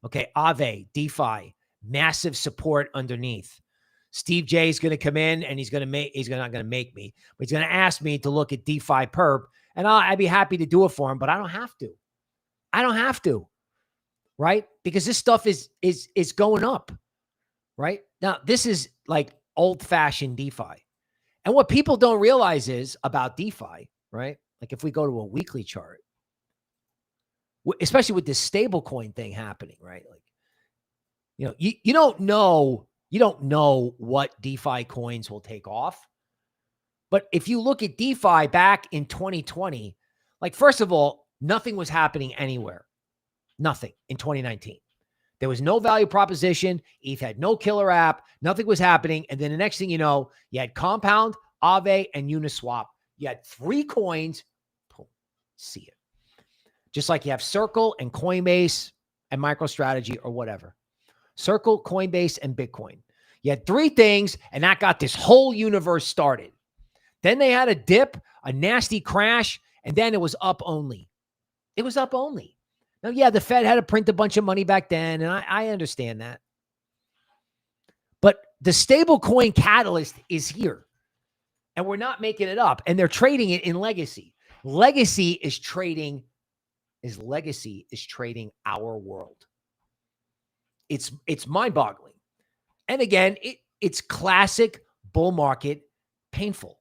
Okay. Aave, DeFi, massive support underneath. Steve J is going to come in and he's not going to make me, but he's going to ask me to look at Defi Perp, and I'd be happy to do it for him, but I don't have to. I don't have to, right? Because this stuff is going up, right? Now, this is like old-fashioned DeFi. And what people don't realize is about DeFi, right? Like if we go to a weekly chart, especially with this stable coin thing happening, right? Like, you know, you don't know what DeFi coins will take off. But if you look at DeFi back in 2020, like, first of all, nothing was happening anywhere. Nothing in 2019. There was no value proposition. ETH had no killer app. Nothing was happening. And then the next thing you know, you had Compound, Aave, and Uniswap. You had 3 coins. Boom, see it. Just like you have Circle and Coinbase and MicroStrategy or whatever. Circle, Coinbase, and Bitcoin. You had 3 things, and that got this whole universe started. Then they had a dip, a nasty crash, and then it was up only. It was up only. Now, yeah, the Fed had to print a bunch of money back then, and I understand that. But the stablecoin catalyst is here, and we're not making it up, and they're trading it in legacy. Legacy is trading our world. It's mind-boggling. And again, it's classic bull market painful.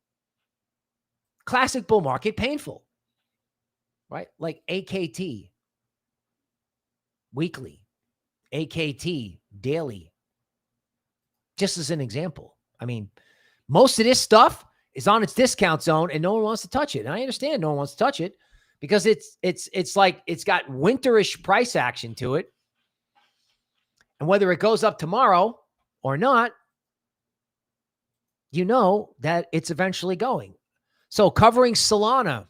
Classic bull market painful. Right? Like AKT weekly, AKT daily. Just as an example. I mean, most of this stuff is on its discount zone and no one wants to touch it. And I understand no one wants to touch it because it's like it's got winterish price action to it. And whether it goes up tomorrow or not, you know that it's eventually going. So covering Solana.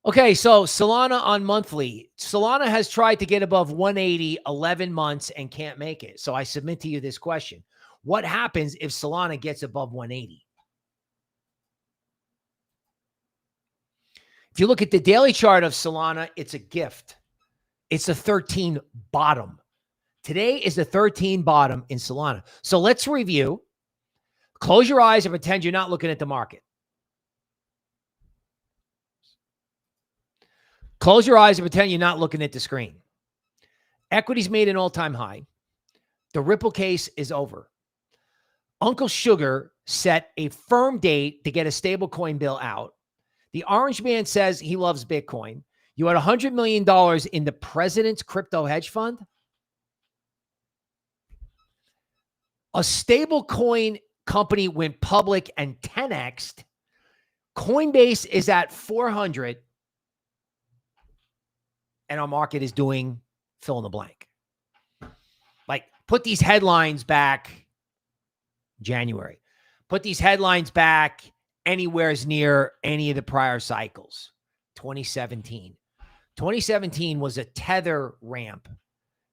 Okay, so Solana on monthly. Solana has tried to get above 180 11 months and can't make it. So I submit to you this question. What happens if Solana gets above 180? If you look at the daily chart of Solana, it's a gift. It's a 13 bottom. Today is the 13 bottom in Solana. So let's review. Close your eyes and pretend you're not looking at the market. Close your eyes and pretend you're not looking at the screen. Equities made an all-time high. The Ripple case is over. Uncle Sugar set a firm date to get a stablecoin bill out. The Orange Man says he loves Bitcoin. You had $100 million in the president's crypto hedge fund. A stablecoin company went public and 10x'd. Coinbase is at 400. And our market is doing fill in the blank. Like, put these headlines back January. Put these headlines back anywhere near any of the prior cycles. 2017. 2017 was a tether ramp.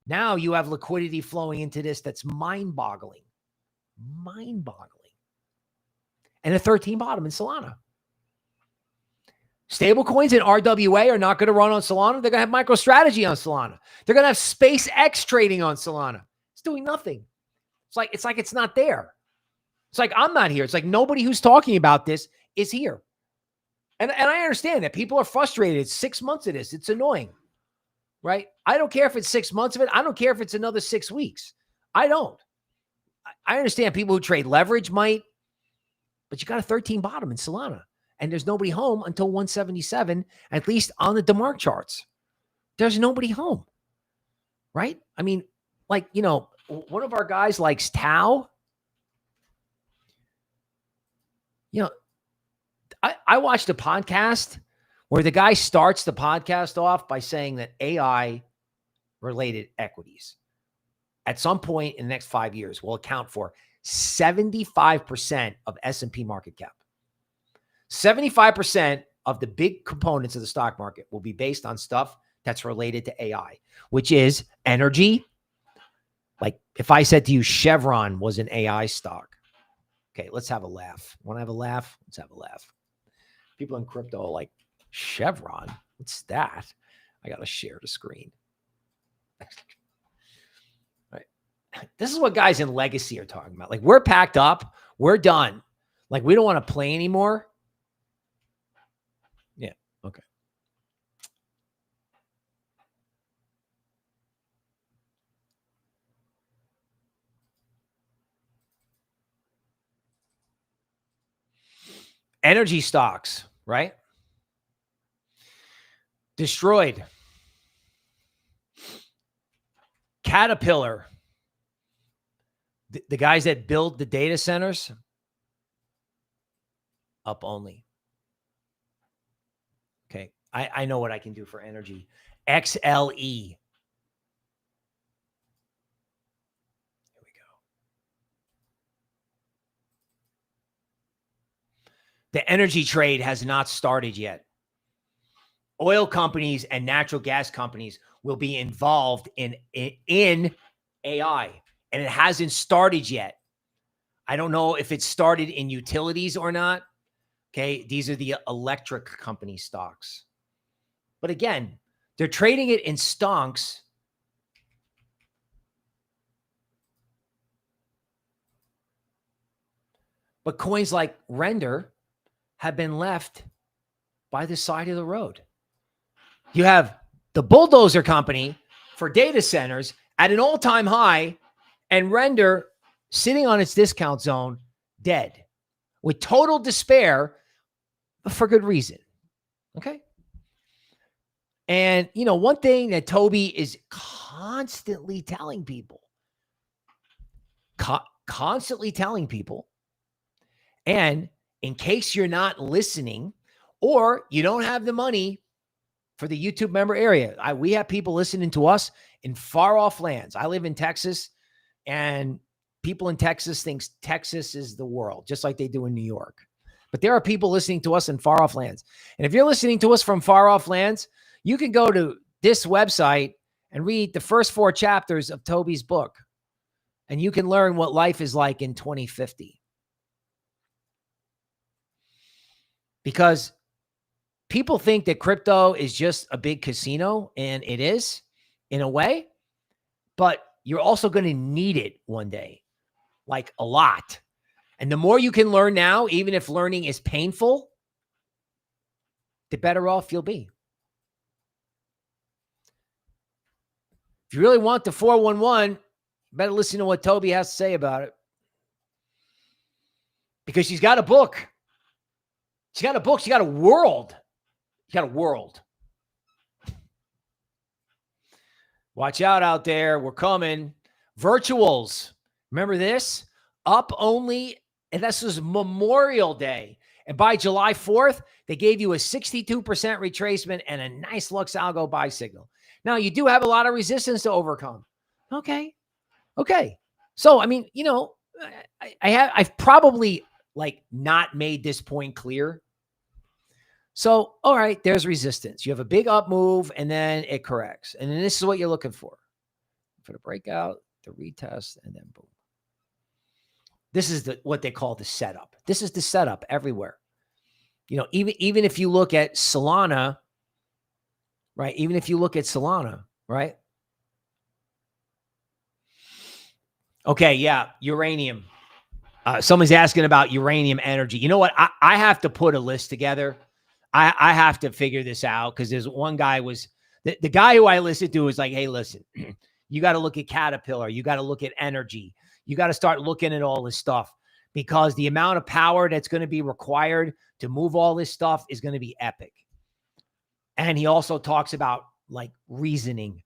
Now you have liquidity flowing into this that's mind-boggling. Mind-boggling. And a 13 bottom in Solana. Stablecoins and RWA are not going to run on Solana. They're going to have MicroStrategy on Solana. They're going to have SpaceX trading on Solana. It's doing nothing. It's like it's not there. It's like I'm not here. It's like nobody who's talking about this is here. And I understand that people are frustrated. It's 6 months of this. It's annoying, right? I don't care if it's 6 months of it. I don't care if it's another 6 weeks. I don't. I understand people who trade leverage might, but you got a 13 bottom in Solana. And there's nobody home until 177, at least on the DeMark charts. There's nobody home, right? I mean, like, you know, one of our guys likes Tao. You know, I watched a podcast where the guy starts the podcast off by saying that AI-related equities at some point in the next 5 years will account for 75% of S&P market cap. 75% of the big components of the stock market will be based on stuff that's related to AI, which is energy, if I said to you Chevron was an AI stock. Okay, let's have a laugh. Want to have a laugh? Let's have a laugh. People in crypto are like, Chevron? What's that? I got to share the screen. Right. This is what guys in legacy are talking about. Like, we're packed up. We're done. Like, we don't want to play anymore. Yeah. Okay. Energy stocks, right? Destroyed. Caterpillar, the guys that build the data centers, up only. Okay, I know what I can do for energy. XLE. Here we go. The energy trade has not started yet. Oil companies and natural gas companies will be involved in AI, and it hasn't started yet. I don't know if it started in utilities or not. Okay, these are the electric company stocks. But again, they're trading it in stonks. But coins like Render have been left by the side of the road. You have the bulldozer company for data centers at an all-time high, and Render sitting on its discount zone, dead, with total despair, but for good reason. Okay. And, you know, one thing that Toby is constantly telling people, and in case you're not listening or you don't have the money for the YouTube member area, we have people listening to us in far off lands. I live in Texas, and people in Texas think Texas is the world, just like they do in New York. But there are people listening to us in far off lands. And if you're listening to us from far off lands, you can go to this website and read the first 4 chapters of Toby's book, and you can learn what life is like in 2050. Because people think that crypto is just a big casino, and it is in a way, but you're also going to need it one day, like a lot. And the more you can learn now, even if learning is painful, the better off you'll be. If you really want the 411, you better listen to what Toby has to say about it. Because she's got a book. She's got a book. She got a world. She got a world. Watch out there. We're coming. Virtuals. Remember this? Up only. And this was Memorial Day. And by July 4th, they gave you a 62% retracement and a nice LuxAlgo buy signal. Now, you do have a lot of resistance to overcome. Okay. So, I mean, you know, I've probably like not made this point clear. So, all right, there's resistance. You have a big up move, and then it corrects. And then this is what you're looking for the breakout, the retest, and then boom. This is what they call the setup. This is the setup everywhere. You know, even if you look at Solana, right? Even if you look at Solana, right? Okay, yeah, uranium. Someone's asking about uranium energy. You know what? I have to put a list together. I have to figure this out, because there's one guy the guy who I listened to was like, hey, listen, you got to look at Caterpillar. You got to look at energy. You got to start looking at all this stuff, because the amount of power that's going to be required to move all this stuff is going to be epic. And he also talks about like reasoning,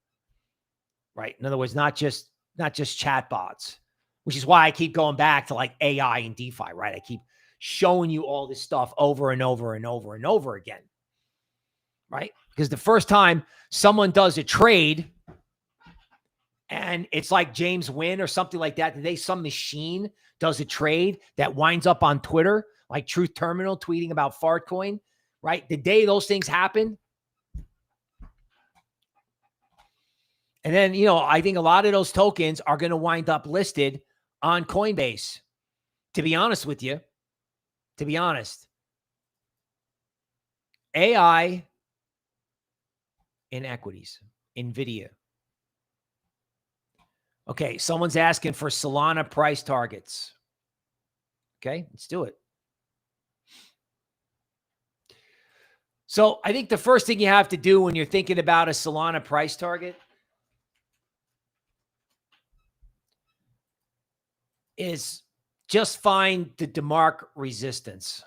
right? In other words, not just chatbots, which is why I keep going back to like AI and DeFi, right? I keep showing you all this stuff over and over and over and over again, right? Because the first time someone does a trade and it's like James Wynn or something like that, today some machine does a trade that winds up on Twitter, like Truth Terminal tweeting about Fartcoin, right? The day those things happen, And then, you know, I think a lot of those tokens are going to wind up listed on Coinbase. To be honest with you, to be honest, AI in equities, NVIDIA. Okay, someone's asking for Solana price targets. Okay, let's do it. So I think the first thing you have to do when you're thinking about a Solana price target is just find the DeMark resistance.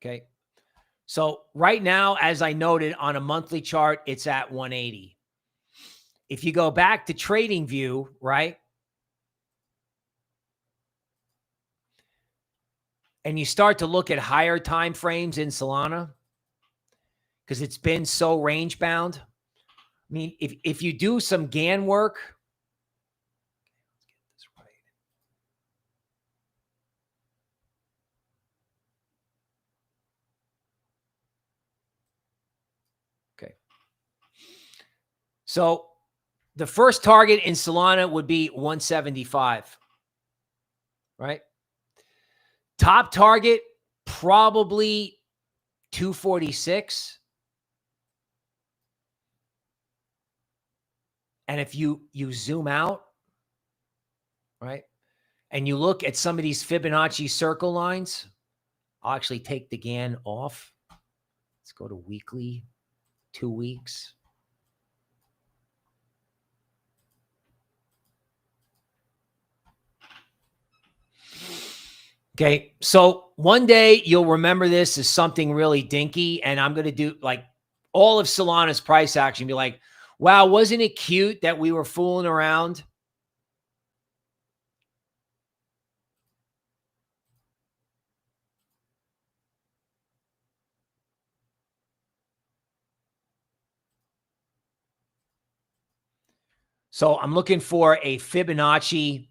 Okay. So right now, as I noted on a monthly chart, it's at 180. If you go back to trading view, right? And you start to look at higher time frames in Solana, because it's been so range bound. I mean, if you do some Gann work, let's get this right. Okay. So the first target in Solana would be 175, right? Top target, probably 246. And if you zoom out, right, and you look at some of these Fibonacci circle lines, I'll actually take the Gann off. Let's go to weekly, 2 weeks. Okay, so one day you'll remember this as something really dinky, and I'm going to do like all of Solana's price action, be like, wow, wasn't it cute that we were fooling around? So I'm looking for a Fibonacci.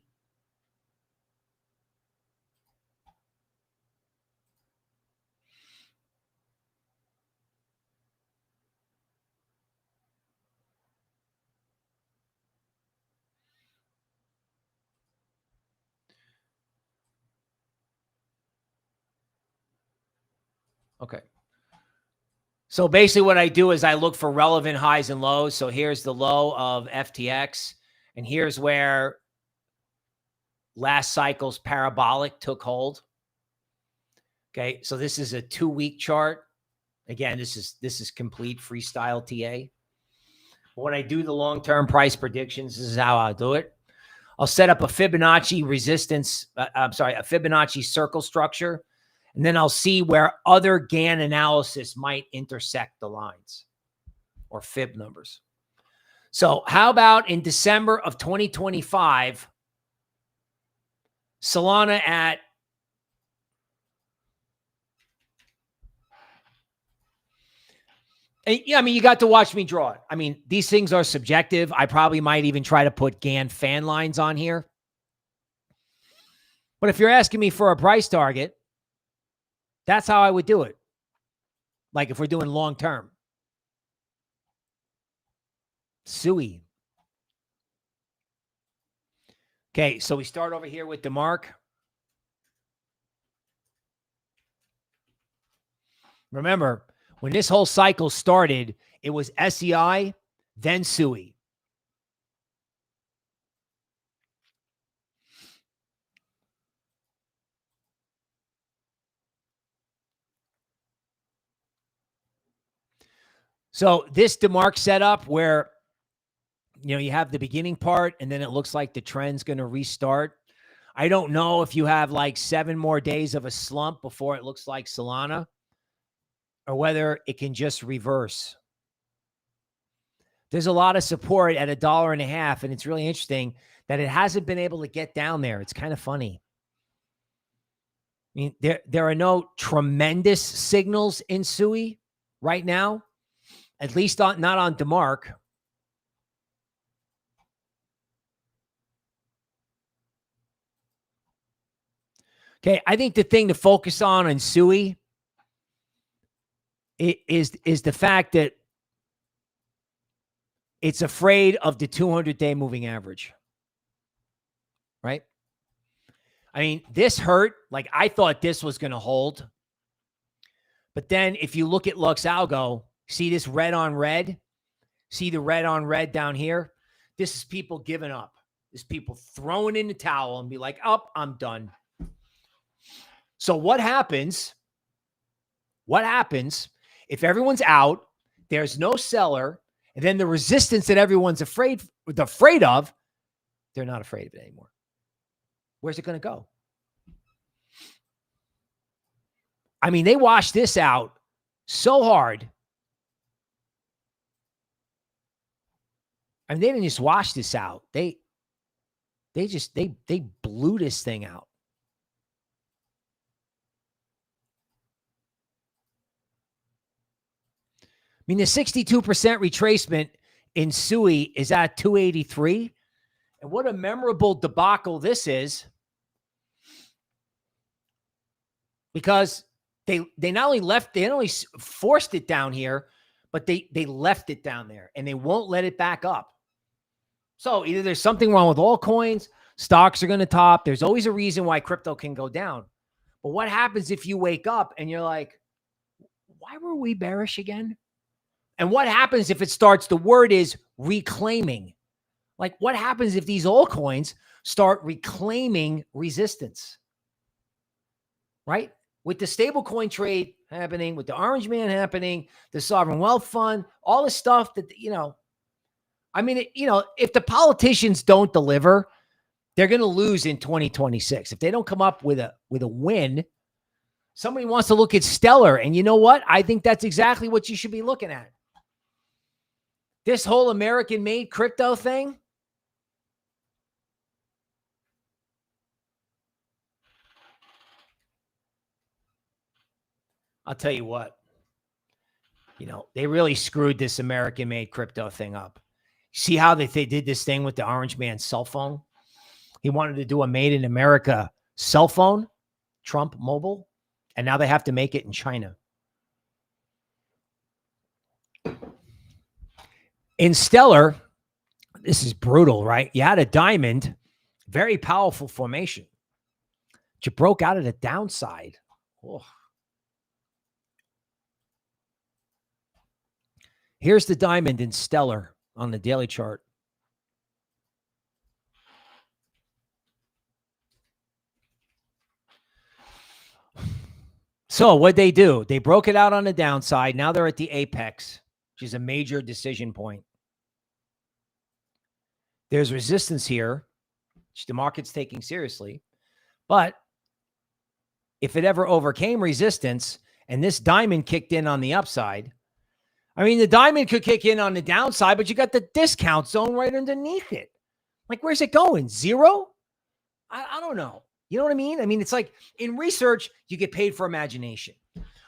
Okay. So basically what I do is I look for relevant highs and lows. So here's the low of FTX, and here's where last cycle's parabolic took hold. Okay, so this is a 2-week chart. Again, this is complete freestyle TA. When I do the long-term price predictions, this is how I'll do it. I'll set up a Fibonacci resistance, a Fibonacci circle structure, and then I'll see where other Gann analysis might intersect the lines or Fib numbers. So how about in December of 2025, Solana at yeah, I mean, you got to watch me draw it. I mean, these things are subjective. I probably might even try to put Gann fan lines on here. But if you're asking me for a price target, that's how I would do it. Like if we're doing long term. SUI. Okay, so we start over here with DeMark. Remember, when this whole cycle started, it was SEI, then SUI. So this DeMark setup where, you know, you have the beginning part and then it looks like the trend's going to restart. I don't know if you have like 7 more days of a slump before it looks like Solana, or whether it can just reverse. There's a lot of support at $1.50, and it's really interesting that it hasn't been able to get down there. It's kind of funny. I mean, there are no tremendous signals in SUI right now, at least not on DeMark. Okay, I think the thing to focus on SUI is the fact that It's afraid of the 200-day moving average, right? I mean, this hurt. Like, I thought this was going to hold. But then if you look at LuxAlgo, see this red on red? See the red on red down here? This is people giving up. This is people throwing in the towel and be like, oh, I'm done. So what happens? What happens if everyone's out, there's no seller, and then the resistance that everyone's afraid of, they're not afraid of it anymore. Where's it going to go? I mean, they washed this out so hard. I mean, they didn't just wash this out. They blew this thing out. I mean, the 62% retracement in SUI is at 283. And what a memorable debacle this is. Because they not only forced it down here, but they left it down there and they won't let it back up. So either there's something wrong with all coins, stocks are going to top. There's always a reason why crypto can go down. But what happens if you wake up and you're like, why were we bearish again? And what happens if it starts, the word is reclaiming. Like, what happens if these altcoins start reclaiming resistance? Right? With the stablecoin trade happening, with the Orange Man happening, the Sovereign Wealth Fund, all the stuff that, I mean, if the politicians don't deliver, they're going to lose in 2026. If they don't come up with a win, somebody wants to look at Stellar. And you know what? I think that's exactly what you should be looking at. This whole American-made crypto thing. I'll tell you what, they really screwed this American-made crypto thing up. See how they did this thing with the Orange Man's cell phone? He wanted to do a made in America cell phone, Trump Mobile, and now they have to make it in China. In Stellar, this is brutal, right? You had a diamond, very powerful formation. But you broke out of the downside. Oh. Here's the diamond in Stellar on the daily chart. So what'd they do? They broke it out on the downside. Now they're at the apex, which is a major decision point. There's resistance here, which the market's taking seriously. But if it ever overcame resistance and this diamond kicked in on the upside, I mean, the diamond could kick in on the downside, but you got the discount zone right underneath it. Like, where's it going? Zero? I don't know. You know what I mean? I mean, it's like in research, you get paid for imagination.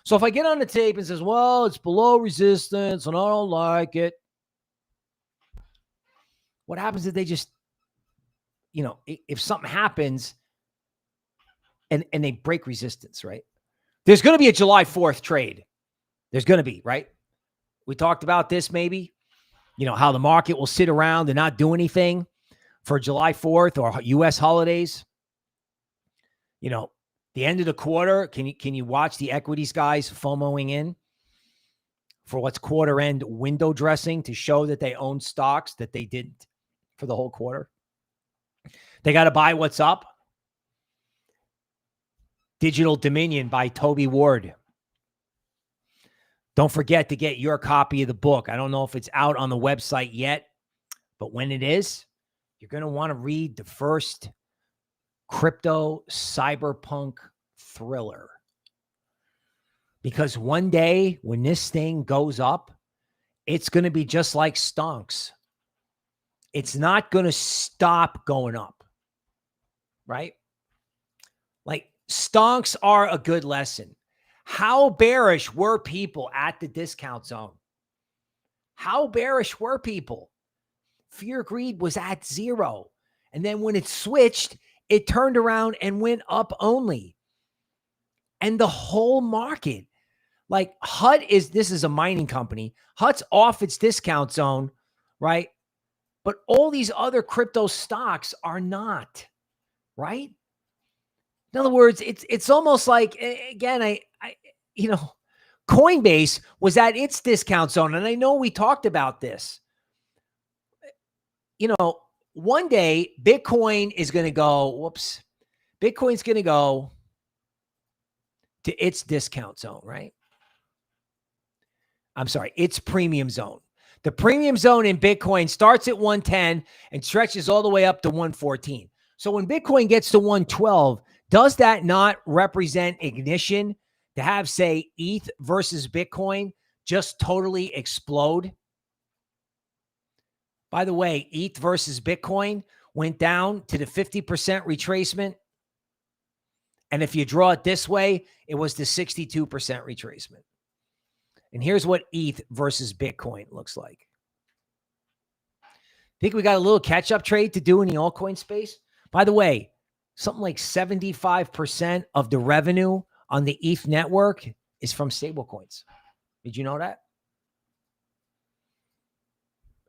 So if I get on the tape and says, well, it's below resistance and I don't like it. What happens if they just, if something happens and they break resistance, right? There's going to be a July 4th trade. There's going to be, right? We talked about this maybe, how the market will sit around and not do anything for July 4th or U.S. holidays. The end of the quarter, can you watch the equities guys FOMOing in for what's quarter end window dressing to show that they own stocks that they didn't for the whole quarter? They got to buy what's up. Digital Dominion by Toby Ward. Don't forget to get your copy of the book. I don't know if it's out on the website yet, but when it is, you're going to want to read the first crypto cyberpunk thriller. Because one day when this thing goes up, it's going to be just like stonks. It's not going to stop going up, right? Like, stonks are a good lesson. How bearish were people at the discount zone? How bearish were people? Fear greed was at 0. And then when it switched, it turned around and went up only. And the whole market, like this is a mining company. HUT's off its discount zone right? But all these other crypto stocks are not, right? In other words, it's almost like, again, you know, Coinbase was at its discount zone. And I know we talked about this. You know, one day Bitcoin is going to go, Bitcoin's going to go to its discount zone, right? I'm sorry, its premium zone. The premium zone in Bitcoin starts at 110 and stretches all the way up to 114. So when Bitcoin gets to 112, does that not represent ignition to have, say, ETH versus Bitcoin just totally explode? By the way, ETH versus Bitcoin went down to the 50% retracement. And if you draw it this way, it was the 62% retracement. And here's what ETH versus Bitcoin looks like. Think we got a little catch-up trade to do in the altcoin space? By the way, something like 75% of the revenue on the ETH network is from stablecoins. Did you know that?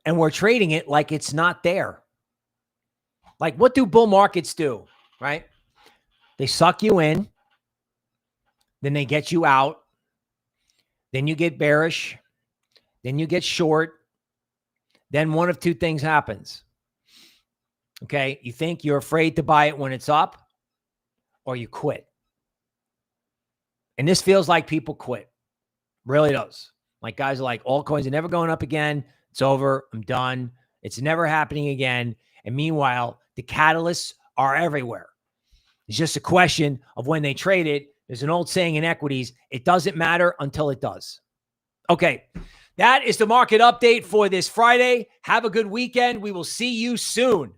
And we're trading it like it's not there. Like, what do bull markets do, right? They suck you in, then they get you out, then you get bearish, then you get short, then one of two things happens. Okay, you think you're afraid to buy it when it's up, or you quit. And this feels like people quit. Really does. Like, guys are like, altcoins are never going up again. It's over. I'm done. It's never happening again. And meanwhile, the catalysts are everywhere. It's just a question of when they trade it. There's an old saying in equities, it doesn't matter until it does. Okay, that is the market update for this Friday. Have a good weekend. We will see you soon.